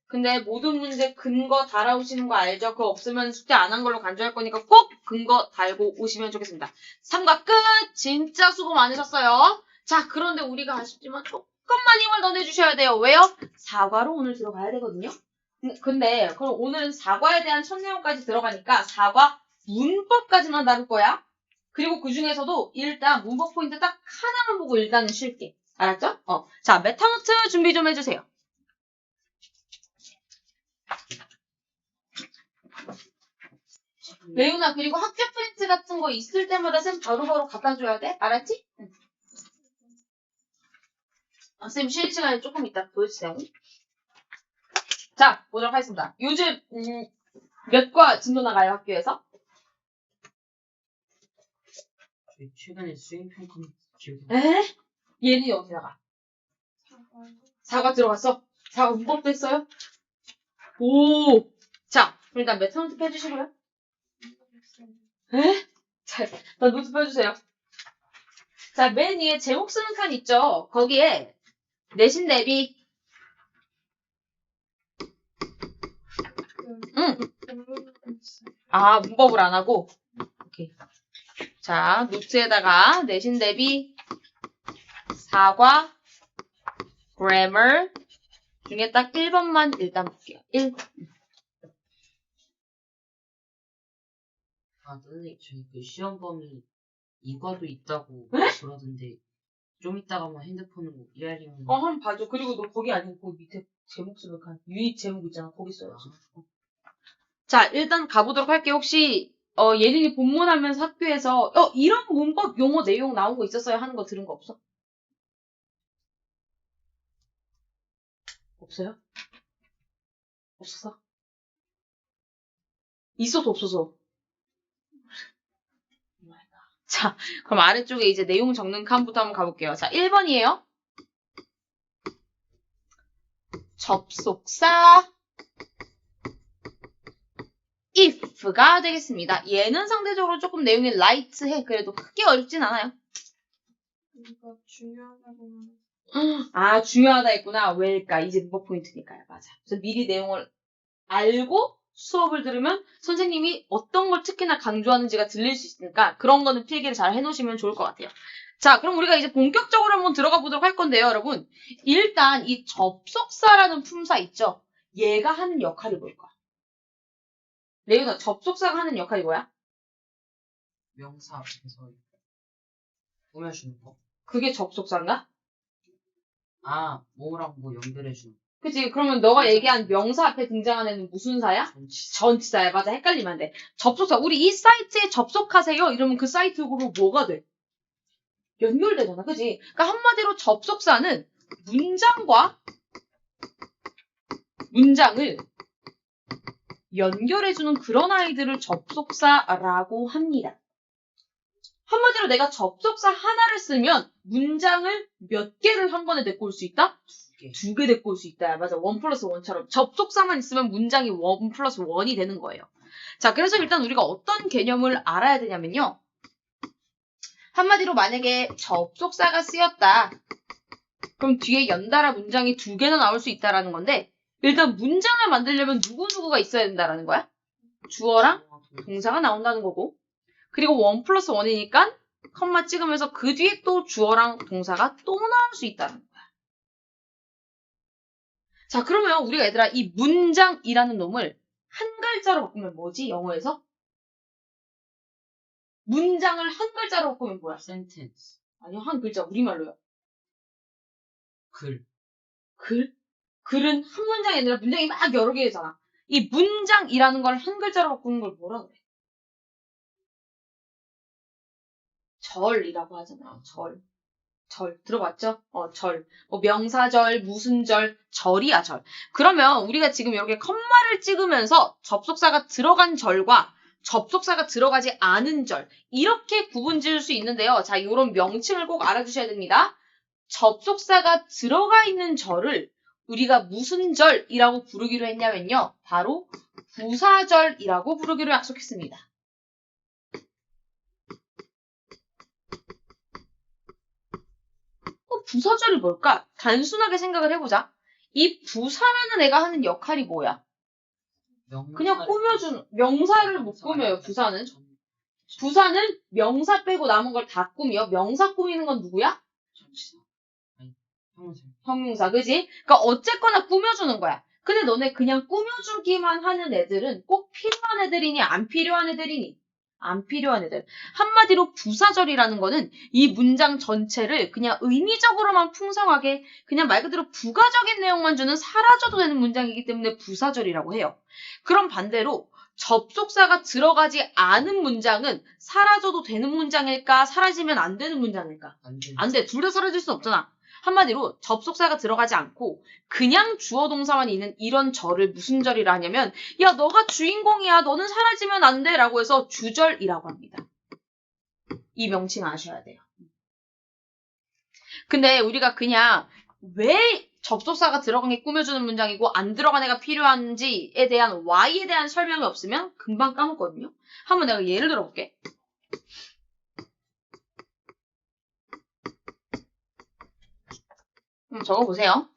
근데 모든 문제 근거 달아오시는 거 알죠? 그거 없으면 숙제 안 한 걸로 간주할 거니까 꼭 근거 달고 오시면 좋겠습니다. 3과 끝! 진짜 수고 많으셨어요. 자, 그런데 우리가 아쉽지만 조금만 힘을 더 내주셔야 돼요. 왜요? 4과로 오늘 들어가야 되거든요. 근데 그럼 오늘은 4과에 대한 첫 내용까지 들어가니까 4과 문법까지만 다룰 거야. 그리고 그 중에서도 일단 문법 포인트 딱 하나만 보고 일단은 쉴게. 알았죠? 자, 메타노트 준비 좀 해주세요. 레윤아, 그리고 학교 프린트 같은 거 있을 때마다 쌤 바로바로 갖다 줘야 돼? 알았지? 응. 쌤 쉬는 시간에 조금 이따 보여주세요. 자, 보도록 하겠습니다. 요즘 몇 과 진도 나가요, 학교에서? 최근에 수행평가 기억이 에? 얘는 어디 나가? 4과 들어갔어? 4과 문법도 했어요? 오! 자, 그럼 일단 메타노트 펴주시고요. 에? 자, 나 노트 펴주세요. 자, 맨 위에 제목 쓰는 칸 있죠? 거기에 내신 대비 문법을 안 하고 오케이. 자, 노트에다가 내신 대비 4과 grammar 중에 딱 1번만 일단 볼게요. 1. 선생님, 저희 그 시험 범위 이과도 있다고 그러던데 좀 이따가만 핸드폰으로 이해하려면 한번 봐줘. 그리고 너 거기 아니고 거기 밑에 제목 쓰는 칸 유입 제목 있잖아. 거기 써야지. 자, 일단 가보도록 할게요. 혹시 예린이 본문하면서 학교에서 이런 문법 용어 내용 나온 거 있었어요 하는 거 들은 거 없어? 없어요? 없었어? 있어도 없어서. 자, 그럼 아래쪽에 이제 내용 적는 칸부터 한번 가볼게요. 자, 1번이에요. 접속사 if가 되겠습니다. 얘는 상대적으로 조금 내용이 라이트해. 그래도 크게 어렵진 않아요. 이거 중요하다고 중요하다 했구나. 왜일까? 이제 문법 포인트니까요. 맞아. 그래서 미리 내용을 알고 수업을 들으면 선생님이 어떤 걸 특히나 강조하는지가 들릴 수 있으니까 그런 거는 필기를 잘 해놓으시면 좋을 것 같아요. 자, 그럼 우리가 이제 본격적으로 한번 들어가 보도록 할 건데요, 여러분. 일단 이 접속사라는 품사 있죠? 얘가 하는 역할이 뭘까? 레이나, 접속사가 하는 역할이 뭐야? 명사 앞에서 꾸며주는 거. 그게 접속사인가? 뭐랑 뭐 연결해주는 거. 그치? 그러면 너가 얘기한 명사 앞에 등장하는 애는 무슨 사야? 전치. 전치사야. 맞아. 헷갈리면 안 돼. 접속사. 우리 이 사이트에 접속하세요. 이러면 그 사이트로 뭐가 돼? 연결되잖아. 그치? 그러니까 한마디로 접속사는 문장을 연결해주는 그런 아이들을 접속사라고 합니다. 한마디로 내가 접속사 하나를 쓰면 문장을 몇 개를 한 번에 데리고 올 수 있다? 2개. 2개 데리고 올 수 있다. 맞아. 1+1처럼. 접속사만 있으면 문장이 1+1이 되는 거예요. 자, 그래서 일단 우리가 어떤 개념을 알아야 되냐면요. 한마디로 만약에 접속사가 쓰였다. 그럼 뒤에 연달아 문장이 2개나 나올 수 있다라는 건데 일단 문장을 만들려면 누구누구가 있어야 된다라는 거야? 주어랑 동사가 나온다는 거고 그리고 1+1이니까 컴마 찍으면서 그 뒤에 또 주어랑 동사가 또 나올 수 있다는 거야. 자, 그러면 우리가 얘들아 이 문장이라는 놈을 한 글자로 바꾸면 뭐지? 영어에서? 문장을 한 글자로 바꾸면 뭐야? sentence. 아니요, 한 글자 우리말로요. 글. 글? 글은 한 문장이 아니라 문장이 막 여러 개잖아. 이 문장이라는 걸 한 글자로 바꾸는 걸 뭐라 그래? 절이라고 하잖아요. 절. 절. 들어봤죠? 절. 뭐 명사절, 무슨 절, 절이야, 절. 그러면 우리가 지금 이렇게 컴마를 찍으면서 접속사가 들어간 절과 접속사가 들어가지 않은 절, 이렇게 구분 지을 수 있는데요. 자, 이런 명칭을 꼭 알아주셔야 됩니다. 접속사가 들어가 있는 절을 우리가 무슨 절이라고 부르기로 했냐면요. 바로 부사절이라고 부르기로 약속했습니다. 부사절이 뭘까? 단순하게 생각을 해보자. 이 부사라는 애가 하는 역할이 뭐야? 그냥 꾸며주는, 명사를 못 꾸며요, 부사는. 부사는 명사 빼고 남은 걸 다 꾸며. 명사 꾸미는 건 누구야? 형용사, 그지? 그러니까 어쨌거나 꾸며주는 거야. 근데 너네 그냥 꾸며주기만 하는 애들은 꼭 필요한 애들이니 안 필요한 애들이니? 안 필요한 애들. 한마디로 부사절이라는 거는 이 문장 전체를 그냥 의미적으로만 풍성하게 그냥 말 그대로 부가적인 내용만 주는 사라져도 되는 문장이기 때문에 부사절이라고 해요. 그럼 반대로 접속사가 들어가지 않은 문장은 사라져도 되는 문장일까? 사라지면 안 되는 문장일까? 안 돼. 둘 다 사라질 수 없잖아. 한마디로 접속사가 들어가지 않고 그냥 주어 동사만 있는 이런 절을 무슨 절이라 하냐면 야 너가 주인공이야 너는 사라지면 안 돼 라고 해서 주절이라고 합니다. 이 명칭 아셔야 돼요. 근데 우리가 그냥 왜 접속사가 들어간 게 꾸며주는 문장이고 안 들어간 애가 필요한지에 대한 why에 대한 설명이 없으면 금방 까먹거든요. 한번 내가 예를 들어볼게. 적어보세요.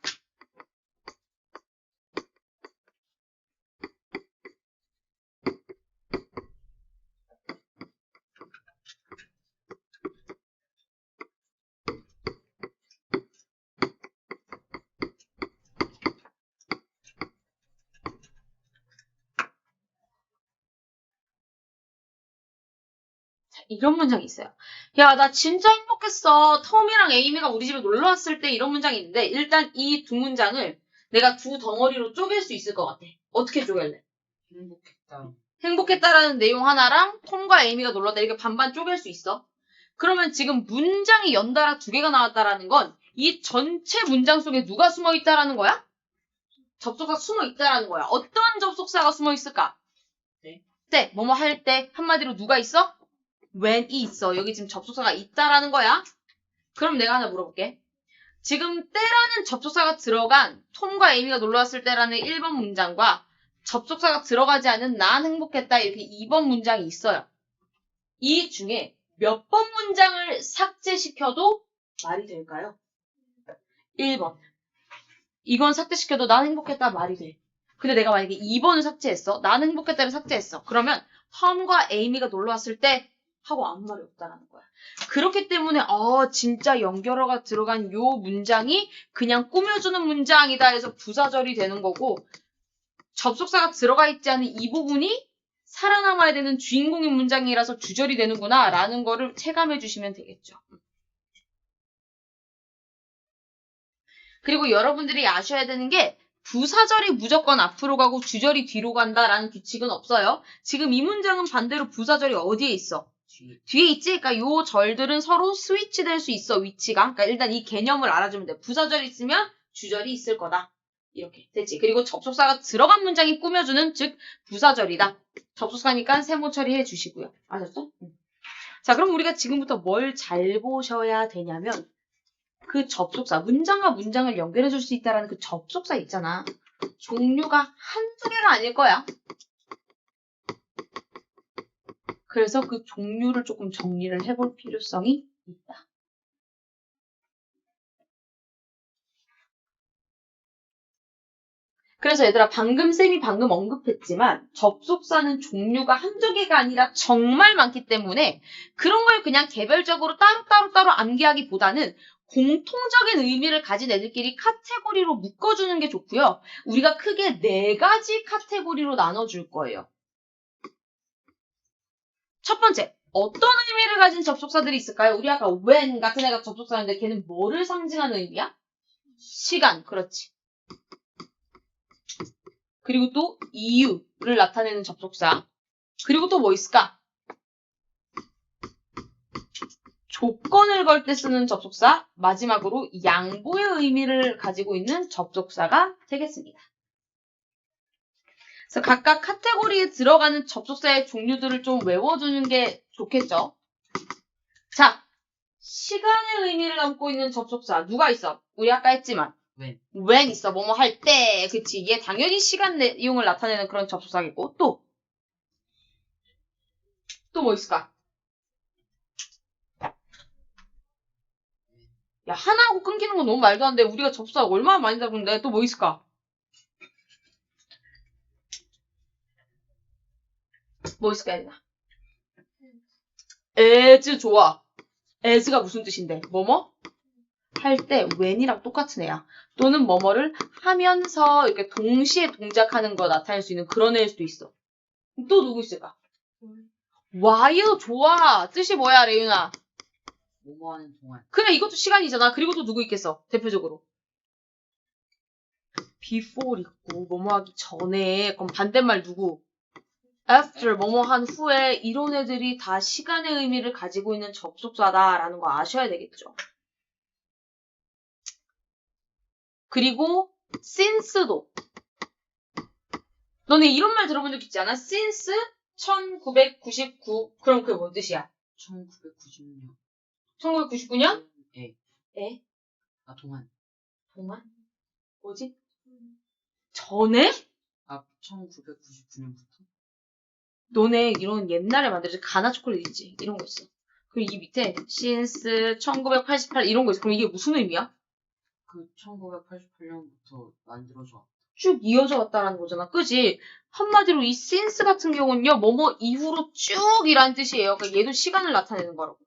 이런 문장이 있어요. 야, 나 진짜 행복했어. 톰이랑 에이미가 우리 집에 놀러 왔을 때 이런 문장이 있는데 일단 이 두 문장을 내가 두 덩어리로 쪼갤 수 있을 것 같아. 어떻게 쪼갤래? 행복했다. 행복했다라는 내용 하나랑 톰과 에이미가 놀러 왔다 이렇게 반반 쪼갤 수 있어. 그러면 지금 문장이 연달아 두 개가 나왔다라는 건 이 전체 문장 속에 누가 숨어 있다라는 거야? 접속사가 숨어 있다라는 거야. 어떤 접속사가 숨어 있을까? 때, 뭐뭐 할 때 한마디로 누가 있어? when이 있어. 여기 지금 접속사가 있다라는 거야. 그럼 내가 하나 물어볼게. 지금 때라는 접속사가 들어간 톰과 에이미가 놀러왔을 때라는 1번 문장과 접속사가 들어가지 않은 난 행복했다 이렇게 2번 문장이 있어요. 이 중에 몇 번 문장을 삭제시켜도 말이 될까요? 1번. 이건 삭제시켜도 난 행복했다 말이 돼. 근데 내가 만약에 2번을 삭제했어. 난 행복했다를 삭제했어. 그러면 톰과 에이미가 놀러왔을 때 하고 아무 말이 없다라는 거야. 그렇기 때문에 진짜 연결어가 들어간 요 문장이 그냥 꾸며주는 문장이다 해서 부사절이 되는 거고 접속사가 들어가 있지 않은 이 부분이 살아남아야 되는 주인공인 문장이라서 주절이 되는구나 라는 거를 체감해 주시면 되겠죠. 그리고 여러분들이 아셔야 되는 게 부사절이 무조건 앞으로 가고 주절이 뒤로 간다라는 규칙은 없어요. 지금 이 문장은 반대로 부사절이 어디에 있어? 뒤에 있지? 그러니까 요 절들은 서로 스위치 될 수 있어, 위치가. 그러니까 일단 이 개념을 알아주면 돼. 부사절이 있으면 주절이 있을 거다. 이렇게 됐지. 그리고 접속사가 들어간 문장이 꾸며주는, 즉 부사절이다. 접속사니까 세모 처리해 주시고요. 아셨죠? 자, 그럼 우리가 지금부터 뭘 잘 보셔야 되냐면 그 접속사, 문장과 문장을 연결해 줄 수 있다는 그 접속사 있잖아. 종류가 한두 개가 아닐 거야. 그래서 그 종류를 조금 정리를 해볼 필요성이 있다. 그래서 얘들아 쌤이 방금 언급했지만 접속사는 종류가 한두 개가 아니라 정말 많기 때문에 그런 걸 그냥 개별적으로 따로 암기하기보다는 공통적인 의미를 가진 애들끼리 카테고리로 묶어주는 게 좋고요. 우리가 크게 4가지 카테고리로 나눠줄 거예요. 첫 번째, 어떤 의미를 가진 접속사들이 있을까요? 우리 아까 when 같은 애가 접속사인데 걔는 뭐를 상징하는 의미야? 시간, 그렇지. 그리고 또 이유를 나타내는 접속사. 그리고 또 뭐 있을까? 조건을 걸 때 쓰는 접속사, 마지막으로 양보의 의미를 가지고 있는 접속사가 되겠습니다. 그래서 각각 카테고리에 들어가는 접속사의 종류들을 좀 외워두는 게 좋겠죠. 자, 시간의 의미를 담고 있는 접속사 누가 있어? 우리 아까 했지만 when 있어. 뭐뭐 할 때. 그치. 얘 당연히 시간 내용을 나타내는 그런 접속사겠고 또 뭐 있을까? 야, 하나하고 끊기는 건 너무 말도 안 돼. 우리가 접속사 얼마나 많이 다루는데 또 뭐 있을까? 뭐 있을까, 얘들아? as 좋아. as가 무슨 뜻인데? 뭐뭐? 할 때 when이랑 똑같은 애야. 또는 뭐뭐를 하면서 이렇게 동시에 동작하는 거 나타낼 수 있는 그런 애일 수도 있어. 또 누구 있을까? while 좋아. 뜻이 뭐야, 레윤아? 뭐뭐 하는 동안. 그래, 이것도 시간이잖아. 그리고 또 누구 있겠어? 대표적으로. before 있고 뭐뭐 하기 전에. 그럼 반대말 누구? after 뭐뭐 한 후에. 이런 애들이 다 시간의 의미를 가지고 있는 접속사다라는 거 아셔야 되겠죠. 그리고 since도. 너네 이런 말 들어본 적 있지 않아? since 1999. 그럼 그게 뭔 뜻이야? 1996년. 1999년? 예. 에? 아, 동안. 동안? 뭐지? 전에? 아, 1999년부터? 너네 이런 옛날에 만들어진 가나 초콜릿 있지? 이런 거 있어. 그리고 이 밑에 since 1988 이런 거 있어. 그럼 이게 무슨 의미야? 그 1988년부터 만들어져 왔다. 쭉 이어져 왔다라는 거잖아. 그지? 한마디로 이 since 같은 경우는요. 뭐뭐 이후로 쭉 이란 뜻이에요. 그러니까 얘도 시간을 나타내는 거라고.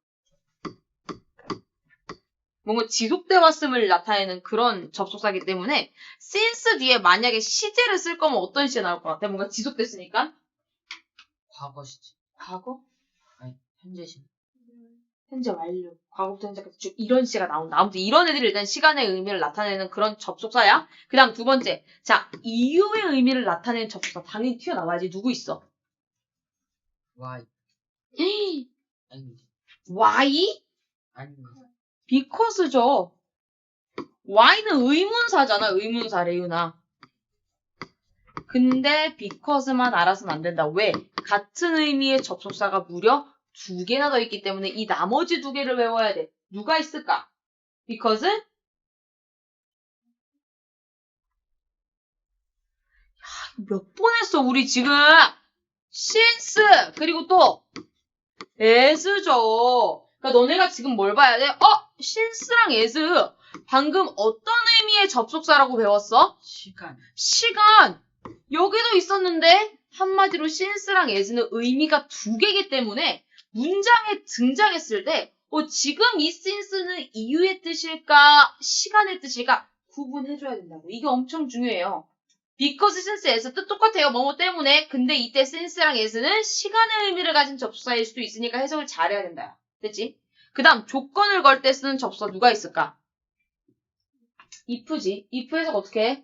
뭔가 지속돼 왔음을 나타내는 그런 접속사이기 때문에 since 뒤에 만약에 시제를 쓸 거면 어떤 시제 나올 것 같아? 뭔가 지속됐으니까? 과거 시제. 과거? 아니, 현재 시제. 현재 완료. 과거부터 현재까지 쭉 이런 시제가 나온다. 아무튼 이런 애들이 일단 시간의 의미를 나타내는 그런 접속사야. 그 다음 두 번째. 자, 이유의 의미를 나타내는 접속사. 당연히 튀어나와야지. 누구 있어? why. 아닙니다. why? 아닙니다. because죠. why는 의문사잖아. 의문사, 레윤아. 근데 because만 알아서는 안 된다. 왜? 같은 의미의 접속사가 무려 2개나 더 있기 때문에 이 나머지 2개를 외워야 돼. 누가 있을까? because? 몇 번 했어, 우리 지금. since, 그리고 또 as죠. 그러니까 너네가 지금 뭘 봐야 돼? since랑 as. 방금 어떤 의미의 접속사라고 배웠어? 시간. 시간. 여기도 있었는데 한마디로 since랑 as는 의미가 2개이기 때문에 문장에 등장했을 때 지금 이 since는 이유의 뜻일까 시간의 뜻일까 구분해줘야 된다고. 이게 엄청 중요해요. because, since, as 뜻 똑같아요. 뭐뭐 때문에. 근데 이때 since랑 as는 시간의 의미를 가진 접속사일 수도 있으니까 해석을 잘해야 된다. 됐지? 그 다음 조건을 걸 때 쓰는 접속사 누가 있을까? if지. if 해석 어떻게 해?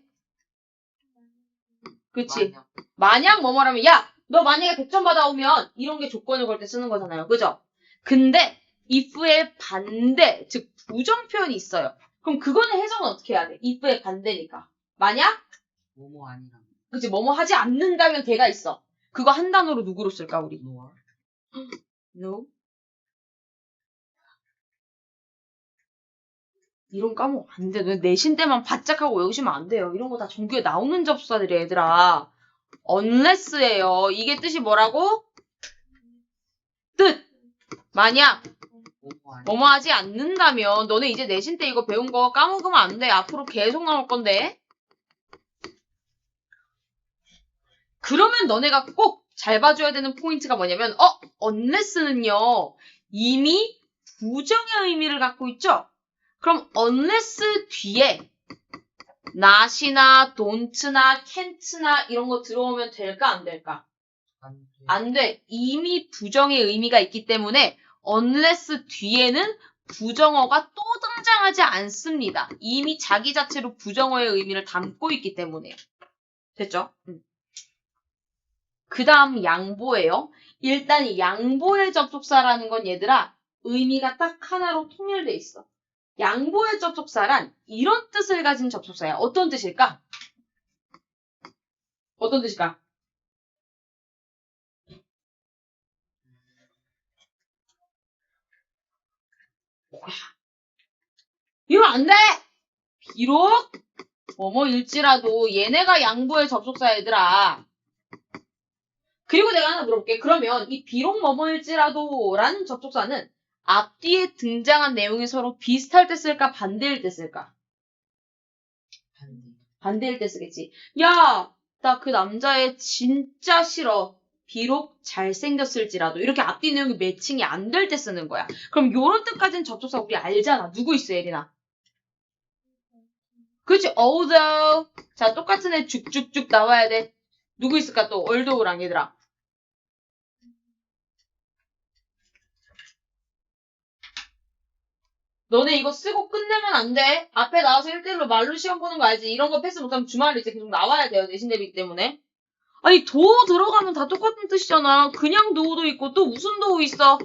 그치? 만약 뭐뭐라면 야! 너 만약에 100점 받아오면 이런 게 조건을 걸 때 쓰는 거잖아요. 그죠? 근데 if의 반대, 즉 부정 표현이 있어요. 그럼 그거는 해석은 어떻게 해야 돼? if의 반대니까. 만약 뭐뭐 아니라면. 그치? 뭐뭐 하지 않는다면 걔가 있어. 그거 한 단어로 누구로 쓸까 우리? nor. No. 이런 거 까먹으면 안 돼. 너 내신 때만 바짝 하고 외우시면 안 돼요. 이런 거 다 정규에 나오는 접속사들이 얘들아. unless예요. 이게 뜻이 뭐라고? 뜻! 만약 뭐뭐 아니. 뭐뭐 하지 않는다면 너네 이제 내신 때 이거 배운 거 까먹으면 안 돼. 앞으로 계속 나올 건데. 그러면 너네가 꼭 잘 봐줘야 되는 포인트가 뭐냐면 unless는요. 이미 부정의 의미를 갖고 있죠? 그럼 unless 뒤에 not이나 don't나 can't나 이런 거 들어오면 될까 안 될까? 안 돼. 안 돼. 이미 부정의 의미가 있기 때문에 unless 뒤에는 부정어가 또 등장하지 않습니다. 이미 자기 자체로 부정어의 의미를 담고 있기 때문에. 됐죠? 그 다음 양보예요. 일단 양보의 접속사라는 건 얘들아 의미가 딱 하나로 통일돼 있어. 양보의 접속사란 이런 뜻을 가진 접속사야. 어떤 뜻일까? 어떤 뜻일까? 이거 안 돼! 비록 뭐뭐일지라도 얘네가 양보의 접속사 얘들아. 그리고 내가 하나 물어볼게. 그러면 이 비록 뭐뭐일지라도 라는 접속사는 앞뒤에 등장한 내용이 서로 비슷할 때 쓸까? 반대일 때 쓸까? 반대. 반대일 때 쓰겠지. 야, 나 그 남자애 진짜 싫어. 비록 잘생겼을지라도. 이렇게 앞뒤 내용이 매칭이 안 될 때 쓰는 거야. 그럼 요런 뜻까지는 접속사 우리 알잖아. 누구 있어, 예린아? 그치? although. 자, 똑같은 애 쭉쭉쭉 나와야 돼. 누구 있을까 또? although랑 얘들아. 너네 이거 쓰고 끝내면 안 돼. 앞에 나와서 1대1로 말로 시간 보는 거 알지? 이런 거 패스 못하면 주말에 이제 계속 나와야 돼요. 내신 대비기 때문에. 아니 도우 들어가면 다 똑같은 뜻이잖아. 그냥 도우도 있고 또 무슨 도우 있어?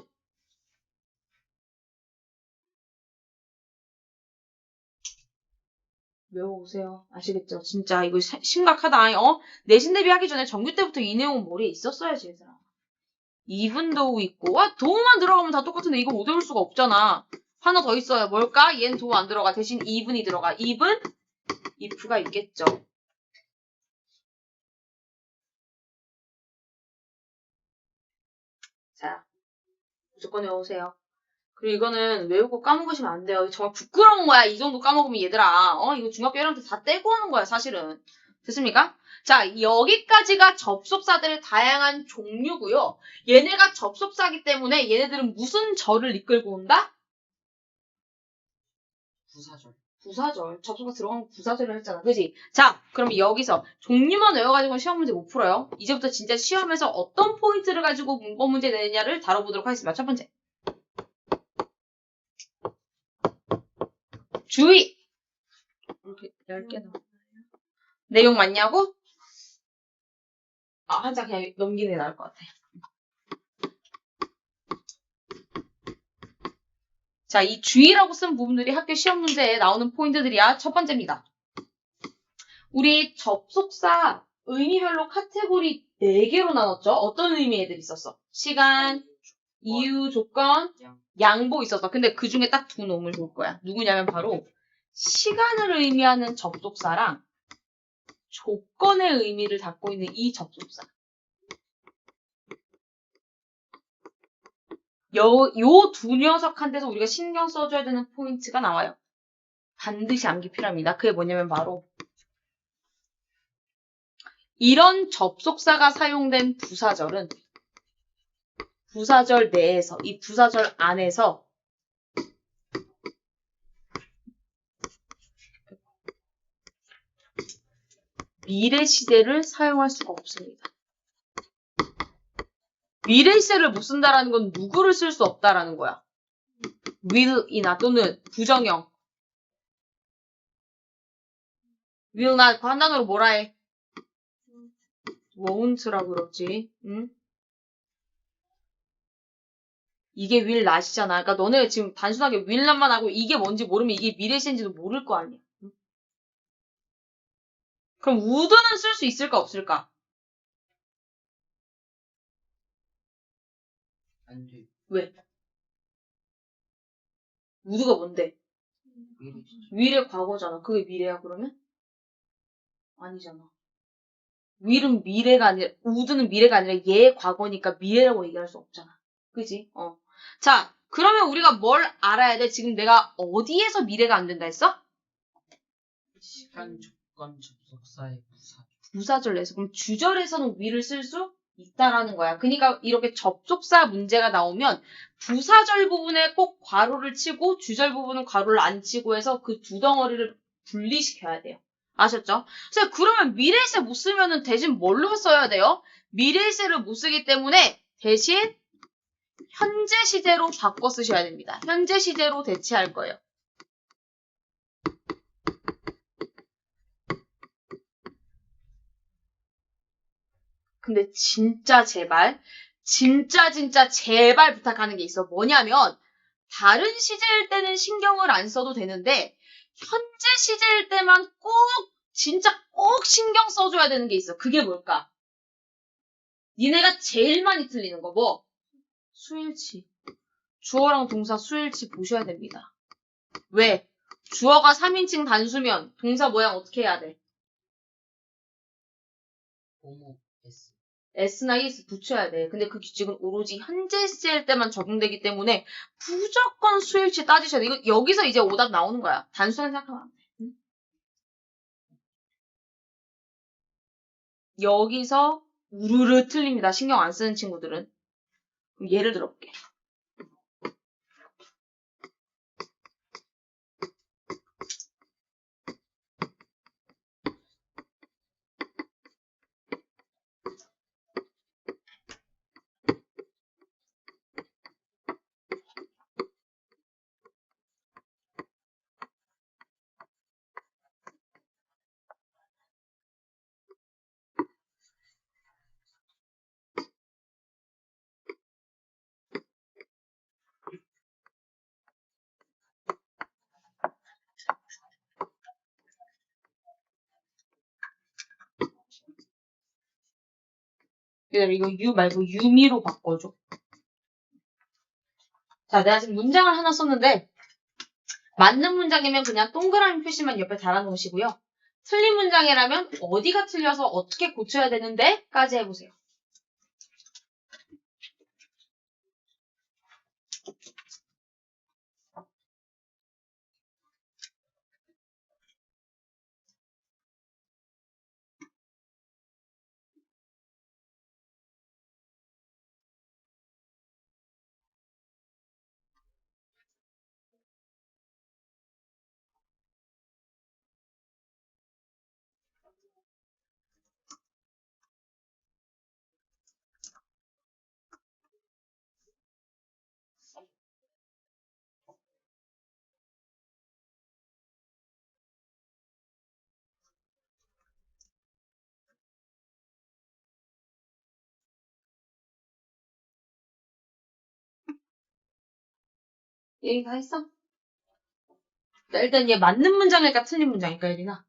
외워오세요. 아시겠죠? 진짜 이거 심각하다. 내신 대비하기 전에 정규 때부터 이 내용은 머리에 있었어야지 얘들아. even 도우 있고 도우만 들어가면 다 똑같은데 이거 못 외울 수가 없잖아. 하나 더 있어요. 뭘까? 얘는 도우 안 들어가. 대신 even이 들어가. even, if가 있겠죠. 자, 무조건 외우세요. 그리고 이거는 외우고 까먹으시면 안 돼요. 정말 부끄러운 거야. 이 정도 까먹으면 얘들아. 이거 중학교 1학년 때 다 떼고 오는 거야, 사실은. 됐습니까? 자, 여기까지가 접속사들의 다양한 종류고요. 얘네가 접속사기 때문에 얘네들은 무슨 절을 이끌고 온다? 부사절. 부사절. 접속사 들어가면 부사절을 했잖아. 그지? 자, 그럼 여기서 종류만 외워가지고 시험 문제 못 풀어요. 이제부터 진짜 시험에서 어떤 포인트를 가지고 문법 문제 내느냐를 다뤄보도록 하겠습니다. 첫 번째. 주의! 이렇게 10개 나. 내용 맞냐고? 한 장 그냥 넘기는 게 나을 것 같아. 자, 이 주의라고 쓴 부분들이 학교 시험 문제에 나오는 포인트들이야. 첫 번째입니다. 우리 접속사 의미별로 카테고리 4개로 나눴죠? 어떤 의미 애들 있었어? 시간, 이유, 조건, 양보 있었어. 근데 그 중에 딱 두 놈을 볼 거야. 누구냐면 바로 시간을 의미하는 접속사랑 조건의 의미를 담고 있는 이 접속사. 요 두 녀석한테서 우리가 신경 써줘야 되는 포인트가 나와요. 반드시 암기 필요합니다. 그게 뭐냐면 바로 이런 접속사가 사용된 부사절은 부사절 내에서, 이 부사절 안에서 미래 시제를 사용할 수가 없습니다. 미래 시제를 못 쓴다라는 건 누구를 쓸 수 없다라는 거야. will이나 또는 부정형. will not 그 한 단어로 뭐라 해? won't라고 그러지. 응? 이게 will not이잖아. 그러니까 너네 지금 단순하게 will not만 하고 이게 뭔지 모르면 이게 미래 시제인지도 모를 거 아니야. 응? 그럼 would는 쓸 수 있을까 없을까? 안 돼. 왜? would가 뭔데? will의 과거잖아. 그게 미래야 그러면? 아니잖아. will은 미래가 아니라 would는 미래가 아니라 얘의 과거니까 미래라고 얘기할 수 없잖아. 그지? 자, 그러면 우리가 뭘 알아야 돼? 지금 내가 어디에서 미래가 안 된다 했어? 시간, 조건, 접속사의 부사절. 부사절 내에서. 그럼 주절에서는 will을 쓸 수 있다라는 거야. 그러니까 이렇게 접속사 문제가 나오면 부사절 부분에 꼭 괄호를 치고 주절 부분은 괄호를 안 치고 해서 그 두 덩어리를 분리시켜야 돼요. 아셨죠? 그래서 그러면 미래세 못 쓰면은 대신 뭘로 써야 돼요? 미래세를 못 쓰기 때문에 대신 현재 시제로 바꿔 쓰셔야 됩니다. 현재 시제로 대체할 거예요. 근데 진짜 제발 제발 부탁하는 게 있어. 뭐냐면 다른 시제일 때는 신경을 안 써도 되는데 현재 시제일 때만 꼭 진짜 꼭 신경 써줘야 되는 게 있어. 그게 뭘까? 니네가 제일 많이 틀리는 거 뭐? 수일치. 주어랑 동사 수일치 보셔야 됩니다. 왜? 주어가 3인칭 단수면 동사 모양 어떻게 해야 돼? 뭐뭐 S. S나 ES 붙여야 돼. 근데 그 규칙은 오로지 현재 시제일 때만 적용되기 때문에 무조건 수일치 따지셔야 돼. 이거 여기서 이제 오답 나오는 거야. 단순하게 생각하면 안 돼. 응? 여기서 우르르 틀립니다. 신경 안 쓰는 친구들은. 그럼 예를 들어볼게. 그다음에 이거 유 말고 유미로 바꿔줘. 자, 내가 지금 문장을 하나 썼는데 맞는 문장이면 그냥 동그라미 표시만 옆에 달아놓으시고요. 틀린 문장이라면 어디가 틀려서 어떻게 고쳐야 되는데 까지 해보세요. 얘기 다 했어? 자, 일단 얘 맞는 문장일까 틀린 문장일까 예린아?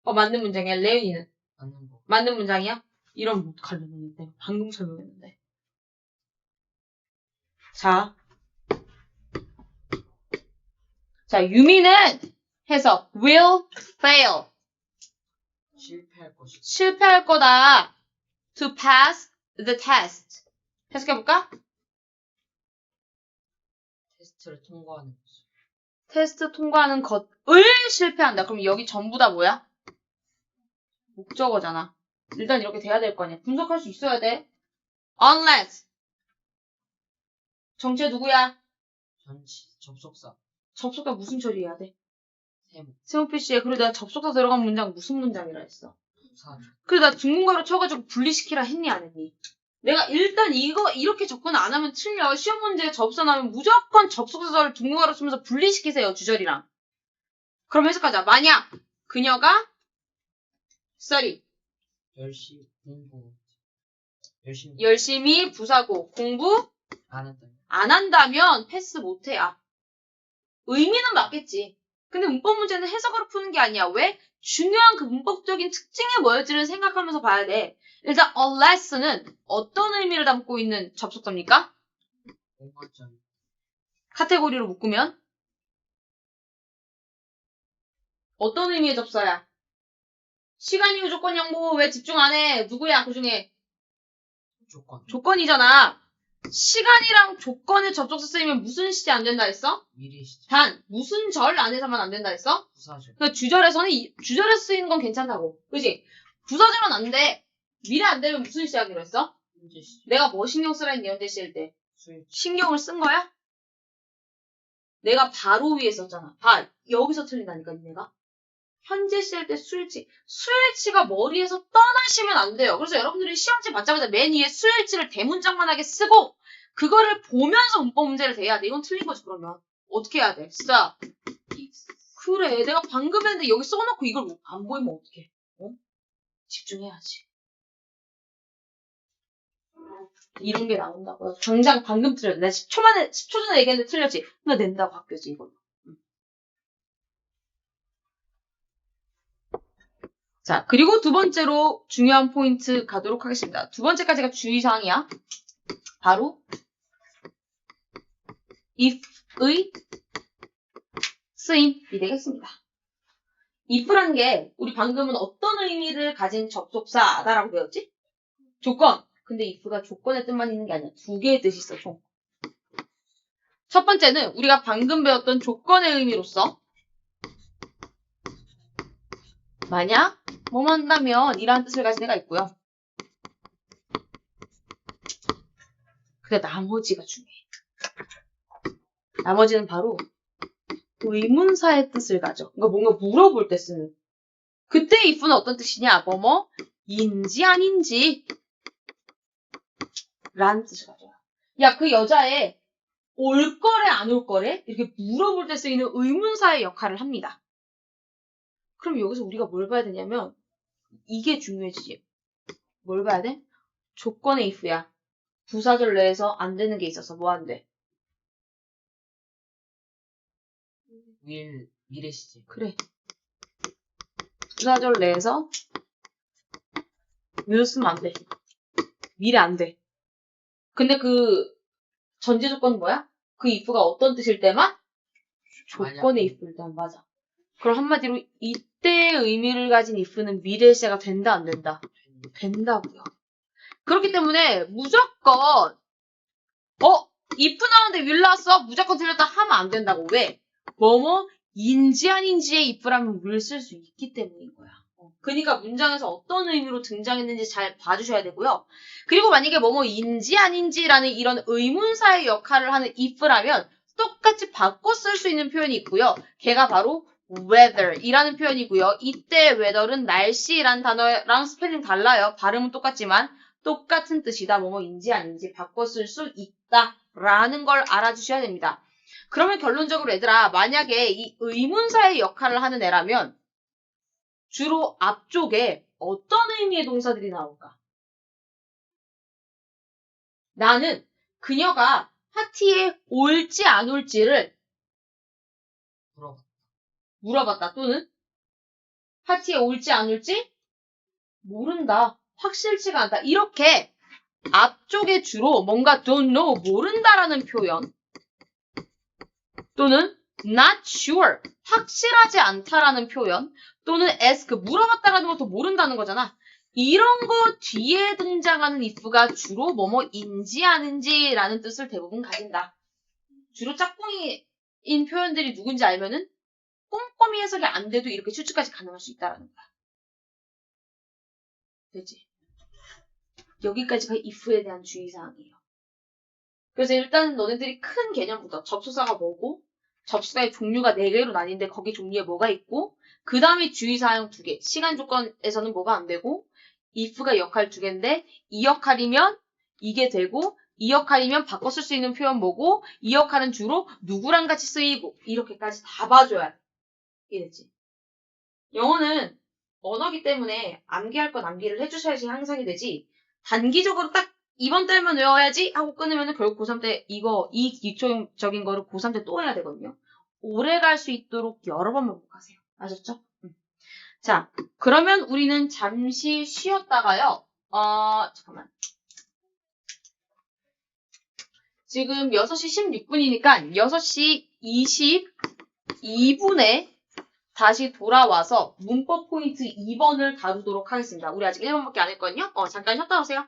맞는 문장이야. 레은이는? 맞는 거. 맞는 문장이야? 이런 못 갈렸는데 방금 설명했는데. 자, 유미는 해서 will fail 실패할 것이다. 실패할 거다. to pass the test. 해석해볼까? 테스트를 통과하는 것이. 테스트 통과하는 것을 실패한다. 그럼 여기 전부 다 뭐야? 목적어잖아. 일단 이렇게 돼야 될 거 아니야. 분석할 수 있어야 돼. unless 정체 누구야? 전치 접속사. 접속사 무슨 처리해야 돼? 세모. 세모피시에. 그리고 내가 접속사 들어간 문장 무슨 문장이라 했어? 부사. 그래 나 중문가로 쳐가지고 분리시키라 했니 안 했니? 내가 일단 이거 이렇게 접근 안 하면 틀려. 시험 문제에 접선 하면 무조건 접속사를 중문가로 쓰면서 분리시키세요. 주절이랑. 그럼 해석하자. 만약 그녀가 study 열심히 공부. 열심히 부사고 공부 안 한다. 안 한다면 패스 못해야. 의미는 맞겠지. 근데 문법 문제는 해석으로 푸는 게 아니야. 왜? 중요한 그 문법적인 특징이 뭐였지를 생각하면서 봐야 돼. 일단 unless는 어떤 의미를 담고 있는 접속사입니까? 공과점. 카테고리로 묶으면 어떤 의미의 접사야? 시간 이후 조건 양보 왜 집중 안 해? 누구야 그 중에? 조건. 조건이잖아. 시간이랑 조건의 접속사 쓰이면 무슨 시제 안 된다 했어? 미래 시제. 단 무슨 절 안에서만 안 된다 했어? 부사절. 그러니까 주절에서는 주절에 쓰이는 건 괜찮다고. 그지? 부사절은 안 돼. 미래 안 되면 무슨 시 하기로 했어? 현재 시. 내가 뭐 신경 쓰라 했니, 현재 시일 때? 수일치. 신경을 쓴 거야? 내가 바로 위에 썼잖아. 여기서 틀린다니까, 니네가. 현재 시일 때 수일치가 머리에서 떠나시면 안 돼요. 그래서 여러분들이 시험지 받자마자 맨 위에 수일치를 대문짝만하게 쓰고 그거를 보면서 문법 문제를 대야 돼. 이건 틀린 거지, 그러면. 어떻게 해야 돼? stop. 그래, 내가 방금 했는데 여기 써놓고 이걸 안 보이면 어떡해? 어? 집중해야지. 이런 게 나온다고요. 당장 방금 틀렸어. 내가 10초 전에 얘기했는데 틀렸지. 나 낸다고 학교지, 이걸로. 자, 그리고 두 번째로 중요한 포인트 가도록 하겠습니다. 두 번째까지가 주의사항이야. 바로 if의 쓰임이 되겠습니다. if라는 게 우리 방금은 어떤 의미를 가진 접속사다라고 배웠지? 조건. 근데 if가 조건의 뜻만 있는 게 아니야. 두 개의 뜻이 있어, 총. 첫 번째는 우리가 방금 배웠던 조건의 의미로서 만약 뭐만 한다면 이라는 뜻을 가진 애가 있고요. 근데 나머지가 중요해. 나머지는 바로 의문사의 뜻을 가져. 그러니까 뭔가 물어볼 때 쓰는. 그때 if는 어떤 뜻이냐? 인지 아닌지 라는 뜻을 가져요. 야, 그 여자애 올 거래 안 올 거래? 이렇게 물어볼 때 쓰이는 의문사의 역할을 합니다. 그럼 여기서 우리가 뭘 봐야 되냐면 이게 중요해지지. 뭘 봐야 돼? 조건의 if야. 부사절 내에서 안 되는 게 있어서 뭐 안 돼? 미래 시제. 그래. 부사절 내에서 will 쓰면 안 돼. 미래 안 돼. 근데 그 전제 조건은 뭐야? 그 if가 어떤 뜻일 때만? 조건의 if일 때만. 맞아. 그럼 한마디로 이때의 의미를 가진 if는 미래 시제가 된다 안 된다? 된다고요. 그렇기 때문에 무조건 if 나오는데 will 나왔어? 무조건 틀렸다 하면 안 된다고. 왜? 인지 아닌지의 if라면 will 쓸 수 있기 때문인 거야. 그러니까 문장에서 어떤 의미로 등장했는지 잘 봐주셔야 되고요. 그리고 만약에 인지 아닌지라는 이런 의문사의 역할을 하는 if라면 똑같이 바꿔 쓸 수 있는 표현이 있고요. 걔가 바로 weather이라는 표현이고요. 이때 weather는 날씨라는 단어랑 스펠링 달라요. 발음은 똑같지만 똑같은 뜻이다. 인지 아닌지 바꿔 쓸 수 있다라는 걸 알아주셔야 됩니다. 그러면 결론적으로 얘들아, 만약에 이 의문사의 역할을 하는 애라면 주로 앞쪽에 어떤 의미의 동사들이 나올까? 나는 그녀가 파티에 올지 안 올지를 물어봤다. 또는 파티에 올지 안 올지 모른다. 확실치가 않다. 이렇게 앞쪽에 주로 뭔가 don't know, 모른다라는 표현 또는 not sure, 확실하지 않다라는 표현 또는 ask, 물어봤다라는 것도 모른다는 거잖아. 이런 거 뒤에 등장하는 if가 주로 인지 아는지라는 뜻을 대부분 가진다. 주로 짝꿍이인 표현들이 누군지 알면은 꼼꼼히 해석이 안 돼도 이렇게 추측까지 가능할 수 있다는 거야. 되지? 여기까지가 if에 대한 주의사항이에요. 그래서 일단 너네들이 큰 개념부터 접속사가 뭐고 접속사의 종류가 4개로 나뉜데 거기 종류에 뭐가 있고 그 다음에 주의사항 2개. 시간 조건에서는 뭐가 안 되고 if가 역할 2개인데 이 역할이면 이게 되고 이 역할이면 바꿔 쓸 수 있는 표현 뭐고 이 역할은 주로 누구랑 같이 쓰이고 이렇게까지 다 봐줘야 돼. 이해됐지? 영어는 언어기 때문에 암기할 건 암기를 해주셔야지 향상이 되지 단기적으로 딱 이번 달만 외워야지 하고 끊으면 결국 고3 때 이 기초적인 거를 고3 때 또 해야 되거든요. 오래 갈 수 있도록 여러 번 반복하세요. 아셨죠? 자, 그러면 우리는 잠시 쉬었다가요. 잠깐만. 지금 6시 16분이니까 6시 22분에 다시 돌아와서 문법 포인트 2번을 다루도록 하겠습니다. 우리 아직 1번밖에 안 했거든요. 잠깐 쉬었다 오세요.